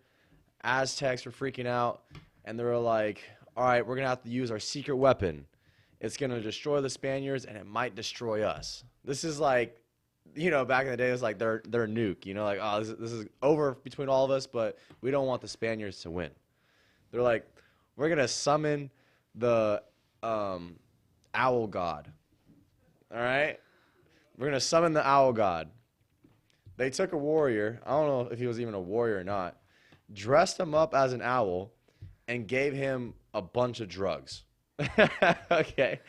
Aztecs were freaking out, and they were like, all right, we're going to have to use our secret weapon. It's going to destroy the Spaniards, and it might destroy us. This is like, you know, back in the day, it was like their nuke. You know, like, oh, this is over between all of us, but we don't want the Spaniards to win. They're like, we're going to summon the owl god. All right? We're going to summon the owl god. They took a warrior. I don't know if he was even a warrior or not. Dressed him up as an owl and gave him a bunch of drugs. Okay.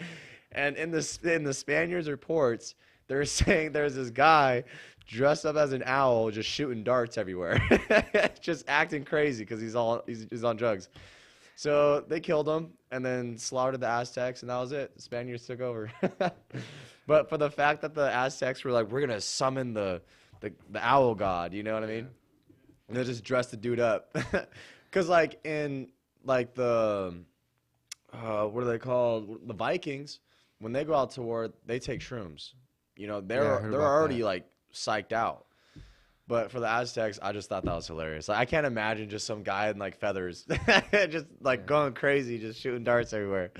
And in the Spaniards' reports, they're saying there's this guy dressed up as an owl just shooting darts everywhere. Just acting crazy because he's on drugs. So they killed him and then slaughtered the Aztecs, and that was it. The Spaniards took over. But for the fact that the Aztecs were like, we're going to summon the owl god, you know what I mean? And they just dressed the dude up. Because, like, in, like, the, what are they called? The Vikings, when they go out to war, they take shrooms. You know, they're already, like, psyched out. But for the Aztecs, I just thought that was hilarious. Like, I can't imagine just some guy in, like, feathers just, like, going crazy, just shooting darts everywhere,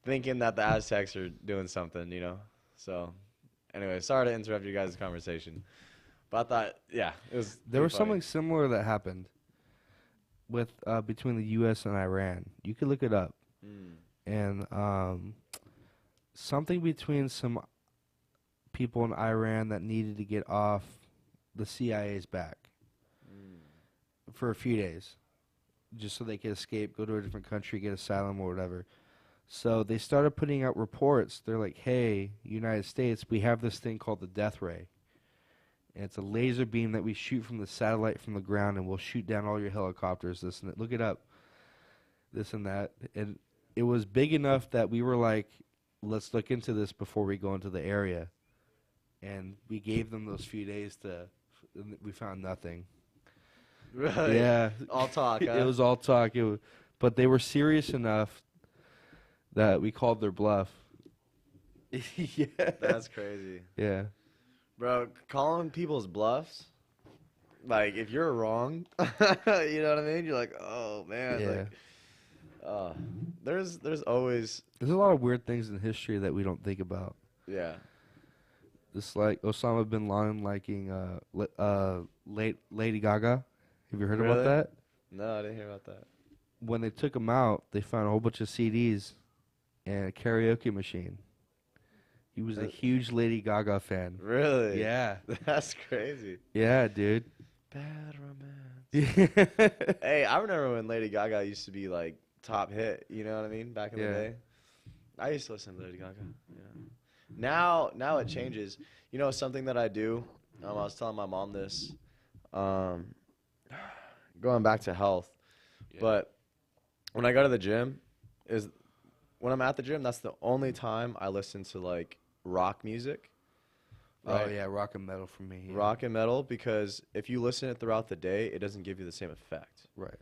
thinking that the Aztecs are doing something, you know? So, anyway, sorry to interrupt you guys' conversation. But I thought, yeah, it was. There was something similar that happened with between the U.S. and Iran. You could look it up, and something between some people in Iran that needed to get off the CIA's back for a few days, just so they could escape, go to a different country, get asylum or whatever. So they started putting out reports. They're like, "Hey, United States, we have this thing called the death ray. And it's a laser beam that we shoot from the satellite from the ground, and we'll shoot down all your helicopters, this and that." Look it up. This and that. And it was big enough that we were like, let's look into this before we go into the area. And we gave them those few days and we found nothing. Really? Yeah. All talk, huh? It was all talk. But they were serious enough that we called their bluff. Yeah. That's crazy. Yeah. Bro, calling people's bluffs, Like, if you're wrong, you know what I mean? You're like, oh, man. Yeah. Like, there's always... There's a lot of weird things in history that we don't think about. Yeah. Just like Osama bin Laden liking Lady Gaga. Have you heard about Really? that? No, I didn't hear about that. When they took him out, they found a whole bunch of CDs and a karaoke machine. He was a huge Lady Gaga fan. Really? Yeah. That's crazy. Yeah, dude. Bad romance. Hey, I remember when Lady Gaga used to be, like, top hit. You know what I mean? Back in the day. I used to listen to Lady Gaga. Yeah. Now it changes. You know, something that I do, I was telling my mom this, going back to health, but when I go to the gym, when I'm at the gym, that's the only time I listen to, like, rock music. Right? Oh, yeah, rock and metal for me. Yeah. Rock and metal, because if you listen to it throughout the day, it doesn't give you the same effect. Right.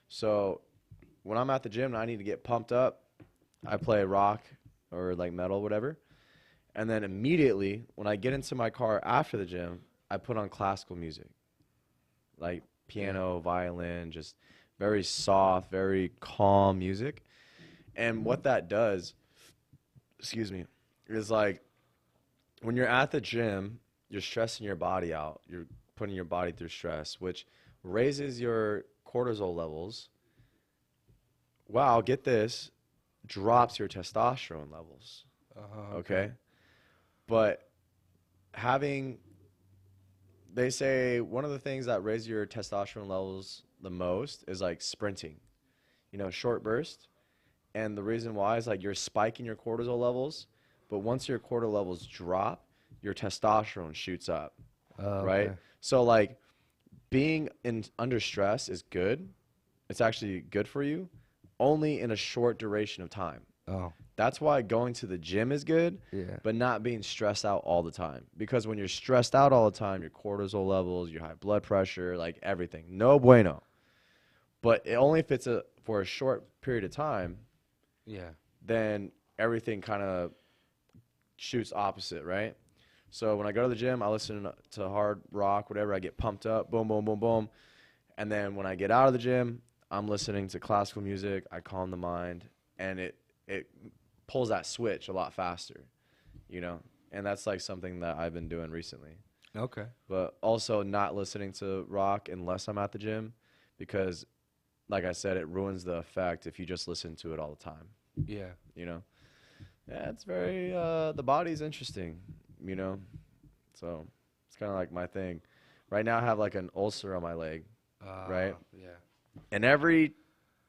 So when I'm at the gym and I need to get pumped up, I play rock or, like, metal, whatever. And then immediately, when I get into my car after the gym, I put on classical music, like piano, violin, just very soft, very calm music. And what that does, is like when you're at the gym, you're stressing your body out. You're putting your body through stress, which raises your cortisol levels. Wow, get this, drops your testosterone levels. Okay? But they say one of the things that raises your testosterone levels the most is like sprinting, you know, short burst. And the reason why is like you're spiking your cortisol levels, but once your cortisol levels drop, your testosterone shoots up, right? So like being under stress is good. It's actually good for you, only in a short duration of time. Oh. That's why going to the gym is good, but not being stressed out all the time. Because when you're stressed out all the time, your cortisol levels, your high blood pressure, like everything, no bueno. But only if it's for a short period of time, then everything kind of shoots opposite, right? So when I go to the gym, I listen to hard rock, whatever. I get pumped up, boom, boom, boom, boom. And then when I get out of the gym, I'm listening to classical music. I calm the mind, and it pulls that switch a lot faster, you know? And that's like something that I've been doing recently. Okay. But also not listening to rock unless I'm at the gym, because like I said, it ruins the effect if you just listen to it all the time. Yeah. You know? Yeah, it's very, the body's interesting, you know? So it's kind of like my thing. Right now I have like an ulcer on my leg, right? Yeah. And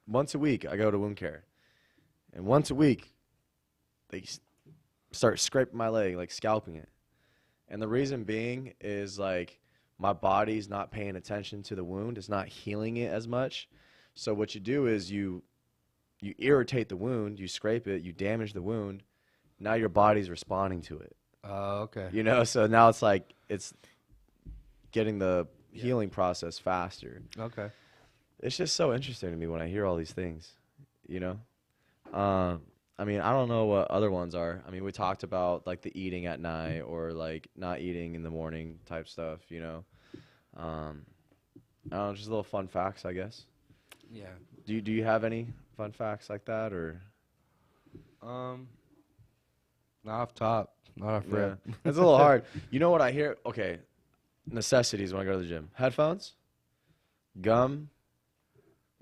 once a week I go to wound care. And once a week, they start scraping my leg, like scalping it. And the reason being is like my body's not paying attention to the wound. It's not healing it as much. So what you do is you irritate the wound, you scrape it, you damage the wound. Now your body's responding to it. Okay. You know, so now it's like it's getting the healing process faster. Okay. It's just so interesting to me when I hear all these things, you know? I mean, I don't know what other ones are. I mean, we talked about like the eating at night or like not eating in the morning type stuff, you know? I don't know, just little fun facts, I guess. Yeah. Do you have any fun facts like that, or? Not off top. Not off rip. It's a little hard. You know what I hear? Okay. Necessities when I go to the gym. Headphones, gum,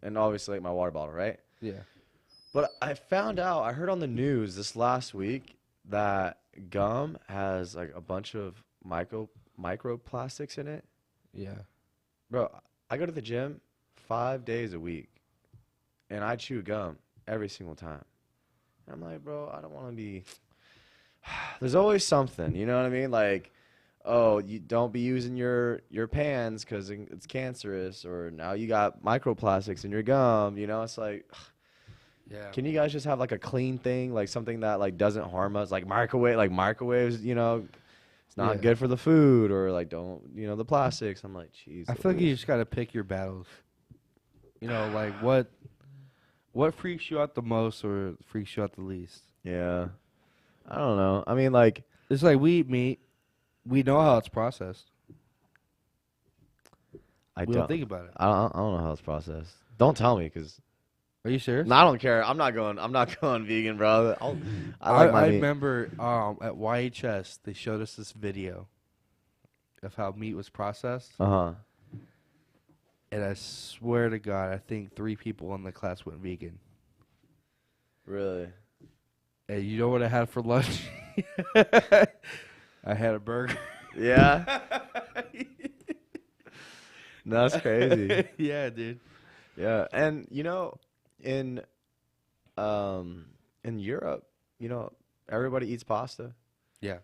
and obviously like my water bottle, right? Yeah. But I heard on the news this last week that gum has like a bunch of microplastics in it. Yeah. Bro, I go to the gym 5 days a week, and I chew gum every single time. And I'm like, bro, I don't want to be... There's always something, you know what I mean? Like, oh, you don't be using your pans because it's cancerous, or now you got microplastics in your gum, you know? It's like... Yeah. Can you guys just have like a clean thing, like something that like doesn't harm us, like microwaves, you know, it's not good for the food, or like don't, you know, the plastics. I'm like, jeez. I feel like you just gotta pick your battles. You know, like what freaks you out the most or freaks you out the least? Yeah. I don't know. I mean, like, it's like we eat meat, we know how it's processed. We don't think about it. I don't know how it's processed. Don't tell me, because. Are you serious? No, I don't care. I'm not going vegan, bro. I remember at YHS they showed us this video of how meat was processed. Uh-huh. And I swear to God, I think 3 people in the class went vegan. Really? And you know what I had for lunch? I had a burger. Yeah. That's crazy. Yeah, dude. Yeah, and in Europe, everybody eats pasta. Yeah.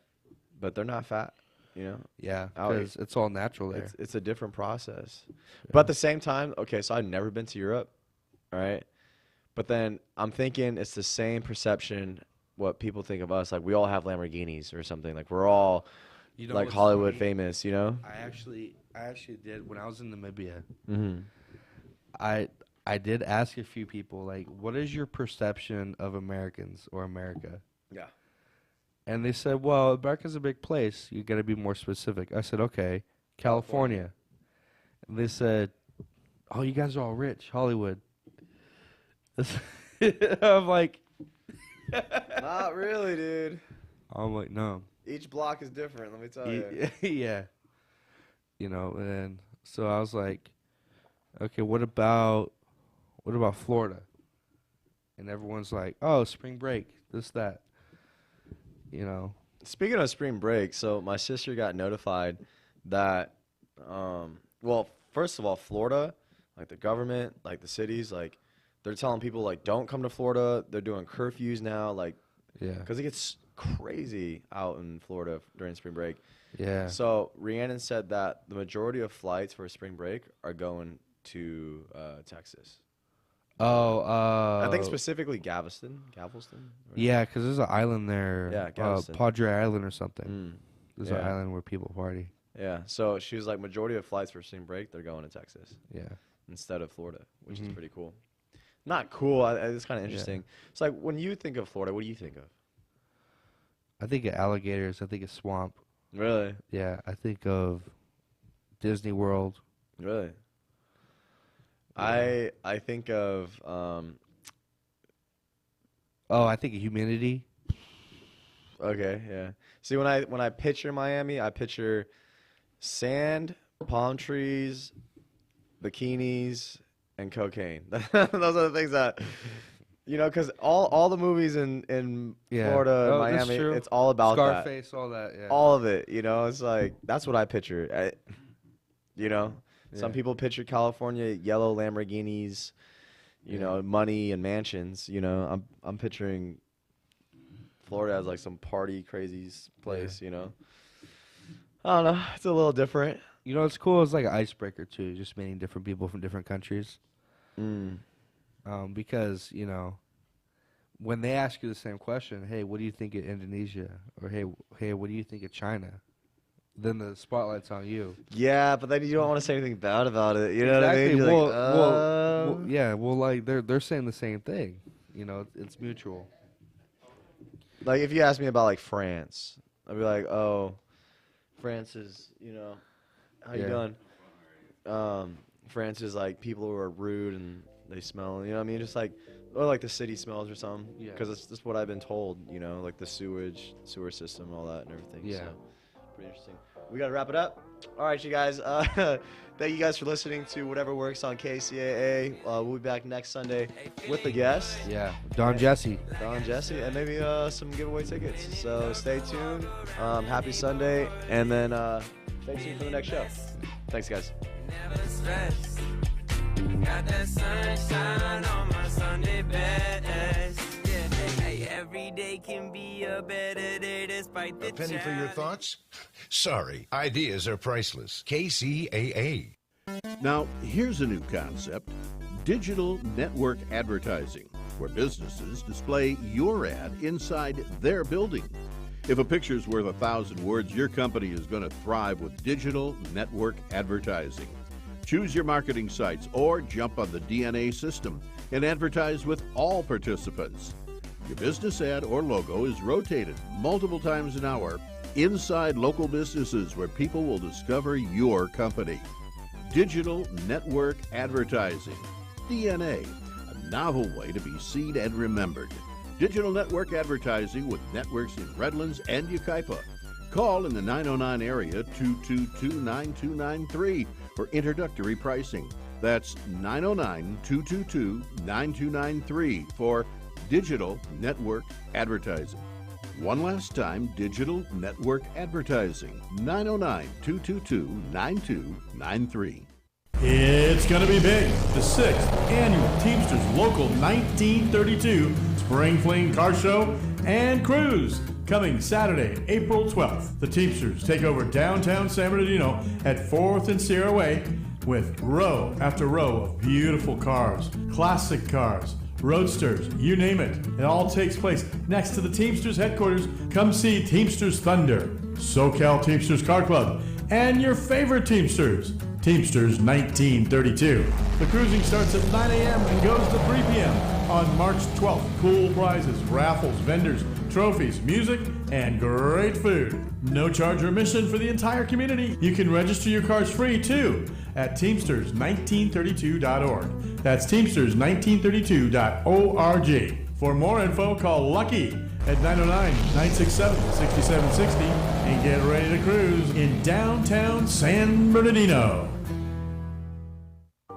But they're not fat, Yeah, because it's all natural there. It's a different process. Yeah. But at the same time, okay, so I've never been to Europe, all right? But then I'm thinking it's the same perception what people think of us. Like, we all have Lamborghinis or something. Like, we're all like Hollywood famous, I actually did when I was in Namibia. Mm-hmm. I did ask a few people, like, what is your perception of Americans or America? Yeah. And they said, well, America's a big place. You got to be more specific. I said, okay, California. And they said, oh, you guys are all rich, Hollywood. I'm like, not really, dude. I'm like, no. Each block is different, let me tell you. Yeah. And so I was like, okay, what about Florida? And everyone's like, oh, spring break, this, that. Speaking of spring break, so my sister got notified that, well, first of all, Florida, like the government, like the cities, like they're telling people, like, don't come to Florida. They're doing curfews now, like, yeah, because it gets crazy out in Florida during spring break. Yeah. So Rhiannon said that the majority of flights for spring break are going to Texas. Oh, I think specifically Galveston. Right? Yeah, because there's an island there. Yeah, Galveston. Padre Island or something. There's an yeah. island where people party. Yeah, so she was like, majority of flights for spring break, they're going to Texas. Yeah. Instead of Florida, which is pretty cool. Not cool. It's kind of interesting. Yeah. It's like, when you think of Florida, what do you think of? I think of alligators. I think of swamp. Really? Yeah, I think of Disney World. Really? I think of I think of humidity. Okay, yeah. See, when I picture Miami, I picture sand, palm trees, bikinis, and cocaine. Those are the things that because all the movies in Florida, Miami, it's all about Scarface, all that, yeah. All of it, it's like that's what I picture. Some people picture California, yellow Lamborghinis, money and mansions. I'm picturing Florida as like some party crazy place. I don't know. It's a little different. It's cool. It's like an icebreaker too, just meeting different people from different countries. Because when they ask you the same question, hey, what do you think of Indonesia? Or hey, what do you think of China? Then the spotlight's on you. Yeah, but then you don't want to say anything bad about it. You know what I mean? Like, they're saying the same thing. It's mutual. Like, if you ask me about like France, I'd be like, oh, France is, how you doing? France is like people who are rude and they smell. You know what I mean? Just like, or like the city smells or something. Yeah. Because it's just what I've been told. Like the sewer system, all that and everything. Yeah. So, pretty interesting. We got to wrap it up. All right, you guys. Thank you guys for listening to Whatever Works on KCAA. We'll be back next Sunday with the guest. Yeah, Don Jesse. And maybe some giveaway tickets. So stay tuned. Happy Sunday. And then stay tuned for the next show. Thanks, guys. Never stress. Got that sunshine on my Sunday best. Hey, every day can be a better day despite the A penny for your thoughts? Sorry, ideas are priceless. KCAA. Now, here's a new concept: digital network advertising, where businesses display your ad inside their building. If a picture's worth 1,000 words, your company is going to thrive with digital network advertising. Choose your marketing sites or jump on the DNA system and advertise with all participants. Your business ad or logo is rotated multiple times an hour inside local businesses where people will discover your company. Digital Network Advertising. DNA, a novel way to be seen and remembered. Digital Network Advertising with networks in Redlands and Yucaipa. Call in the 909 area 222-9293 for introductory pricing. That's 909-222-9293 for Digital Network Advertising. One last time, Digital Network Advertising, 909-222-9293. It's going to be big. The 6th Annual Teamsters Local 1932 Spring Fling Car Show and Cruise. Coming Saturday, April 12th. The Teamsters take over downtown San Bernardino at 4th and Sierra Way with row after row of beautiful cars, classic cars, roadsters, you name it. It all takes place next to the Teamsters headquarters. Come see Teamsters Thunder, SoCal Teamsters Car Club, and your favorite Teamsters, Teamsters 1932. The cruising starts at 9 a.m. and goes to 3 p.m. on March 12th. Cool prizes, raffles, vendors, trophies, music, and great food. No charge or admission for the entire community. You can register your cars free too at Teamsters1932.org. That's Teamsters1932.org. For more info, call Lucky at 909-967-6760 and get ready to cruise in downtown San Bernardino.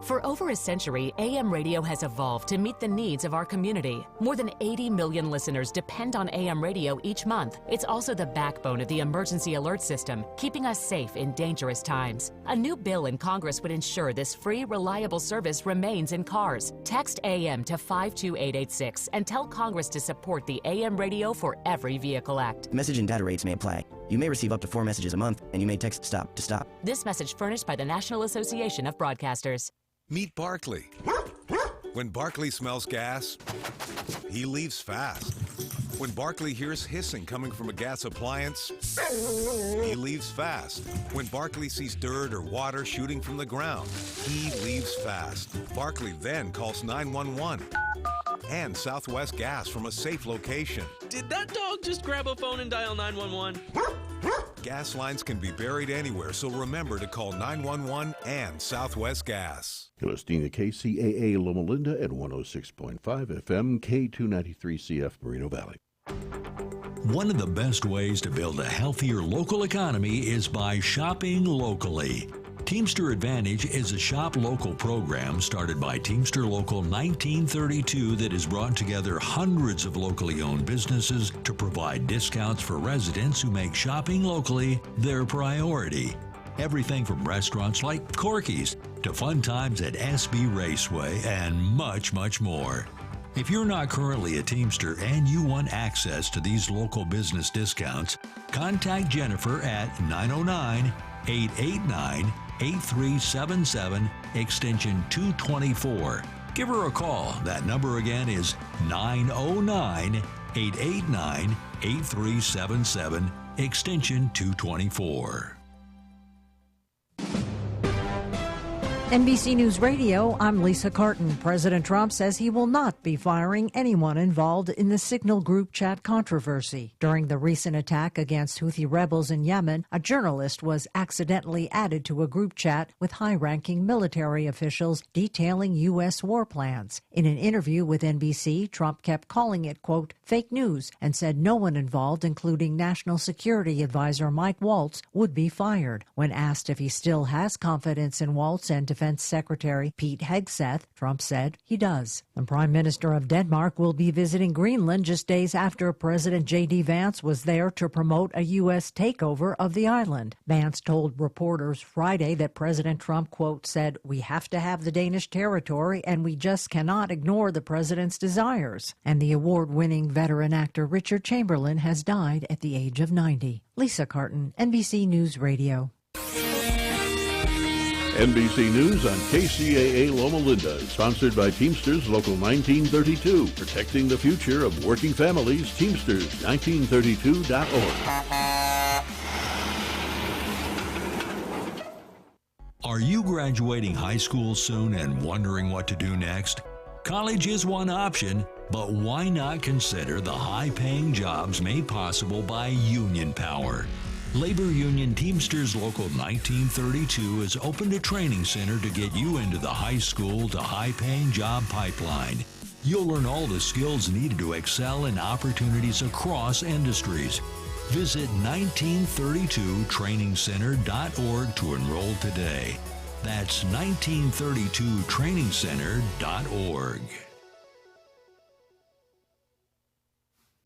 For over a century, AM radio has evolved to meet the needs of our community. More than 80 million listeners depend on AM radio each month. It's also the backbone of the emergency alert system, keeping us safe in dangerous times. A new bill in Congress would ensure this free, reliable service remains in cars. Text AM to 52886 and tell Congress to support the AM radio for every vehicle act. Message and data rates may apply. You may receive up to 4 messages a month, and you may text STOP to stop. This message furnished by the National Association of Broadcasters. Meet Barkley. When Barkley smells gas, he leaves fast. When Barkley hears hissing coming from a gas appliance, he leaves fast. When Barkley sees dirt or water shooting from the ground, he leaves fast. Barkley then calls 911 and Southwest Gas from a safe location. Did that dog just grab a phone and dial 911? Gas lines can be buried anywhere, so remember to call 911 and Southwest Gas. You're listening to KCAA Loma Linda at 106.5 FM, K293CF Moreno Valley. One of the best ways to build a healthier local economy is by shopping locally. Teamster Advantage is a shop local program started by Teamster Local 1932 that has brought together hundreds of locally owned businesses to provide discounts for residents who make shopping locally their priority. Everything from restaurants like Corky's to fun times at SB Raceway and much, much more. If you're not currently a Teamster and you want access to these local business discounts, contact Jennifer at 909-889-8377, extension 224. Give her a call. That number again is 909-889-8377, extension 224. NBC News Radio, I'm Lisa Carton. President Trump says he will not be firing anyone involved in the Signal group chat controversy. During the recent attack against Houthi rebels in Yemen, a journalist was accidentally added to a group chat with high-ranking military officials detailing U.S. war plans. In an interview with NBC, Trump kept calling it, quote, fake news, and said no one involved, including National Security Advisor Mike Waltz, would be fired. When asked if he still has confidence in Waltz and Defense Secretary Pete Hegseth, Trump said he does. The Prime Minister of Denmark will be visiting Greenland just days after President J.D. Vance was there to promote a U.S. takeover of the island. Vance told reporters Friday that President Trump, quote, said, we have to have the Danish territory and we just cannot ignore the president's desires. And the award-winning veteran actor Richard Chamberlain has died at the age of 90. Lisa Carton, NBC News Radio. NBC News on KCAA Loma Linda is sponsored by Teamsters Local 1932, protecting the future of working families. Teamsters1932.org. Are you graduating high school soon and wondering what to do next? College is one option, but why not consider the high-paying jobs made possible by Union Power? Labor Union Teamsters Local 1932 has opened a training center to get you into the high school to high-paying job pipeline. You'll learn all the skills needed to excel in opportunities across industries. Visit 1932trainingscenter.org to enroll today. That's 1932trainingscenter.org.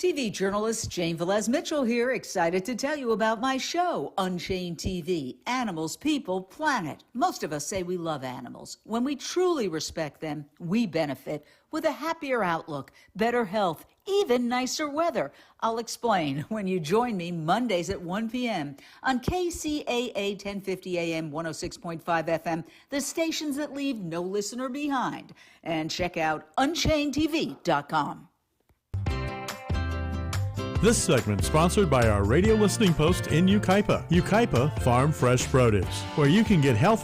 TV journalist Jane Velez Mitchell here, excited to tell you about my show, Unchained TV, Animals, People, Planet. Most of us say we love animals. When we truly respect them, we benefit with a happier outlook, better health, even nicer weather. I'll explain when you join me Mondays at 1 p.m. on KCAA 1050 AM 106.5 FM, the stations that leave no listener behind. And check out UnchainedTV.com. This segment sponsored by our radio listening post in Yucaipa. Yucaipa Farm Fresh Produce, where you can get healthy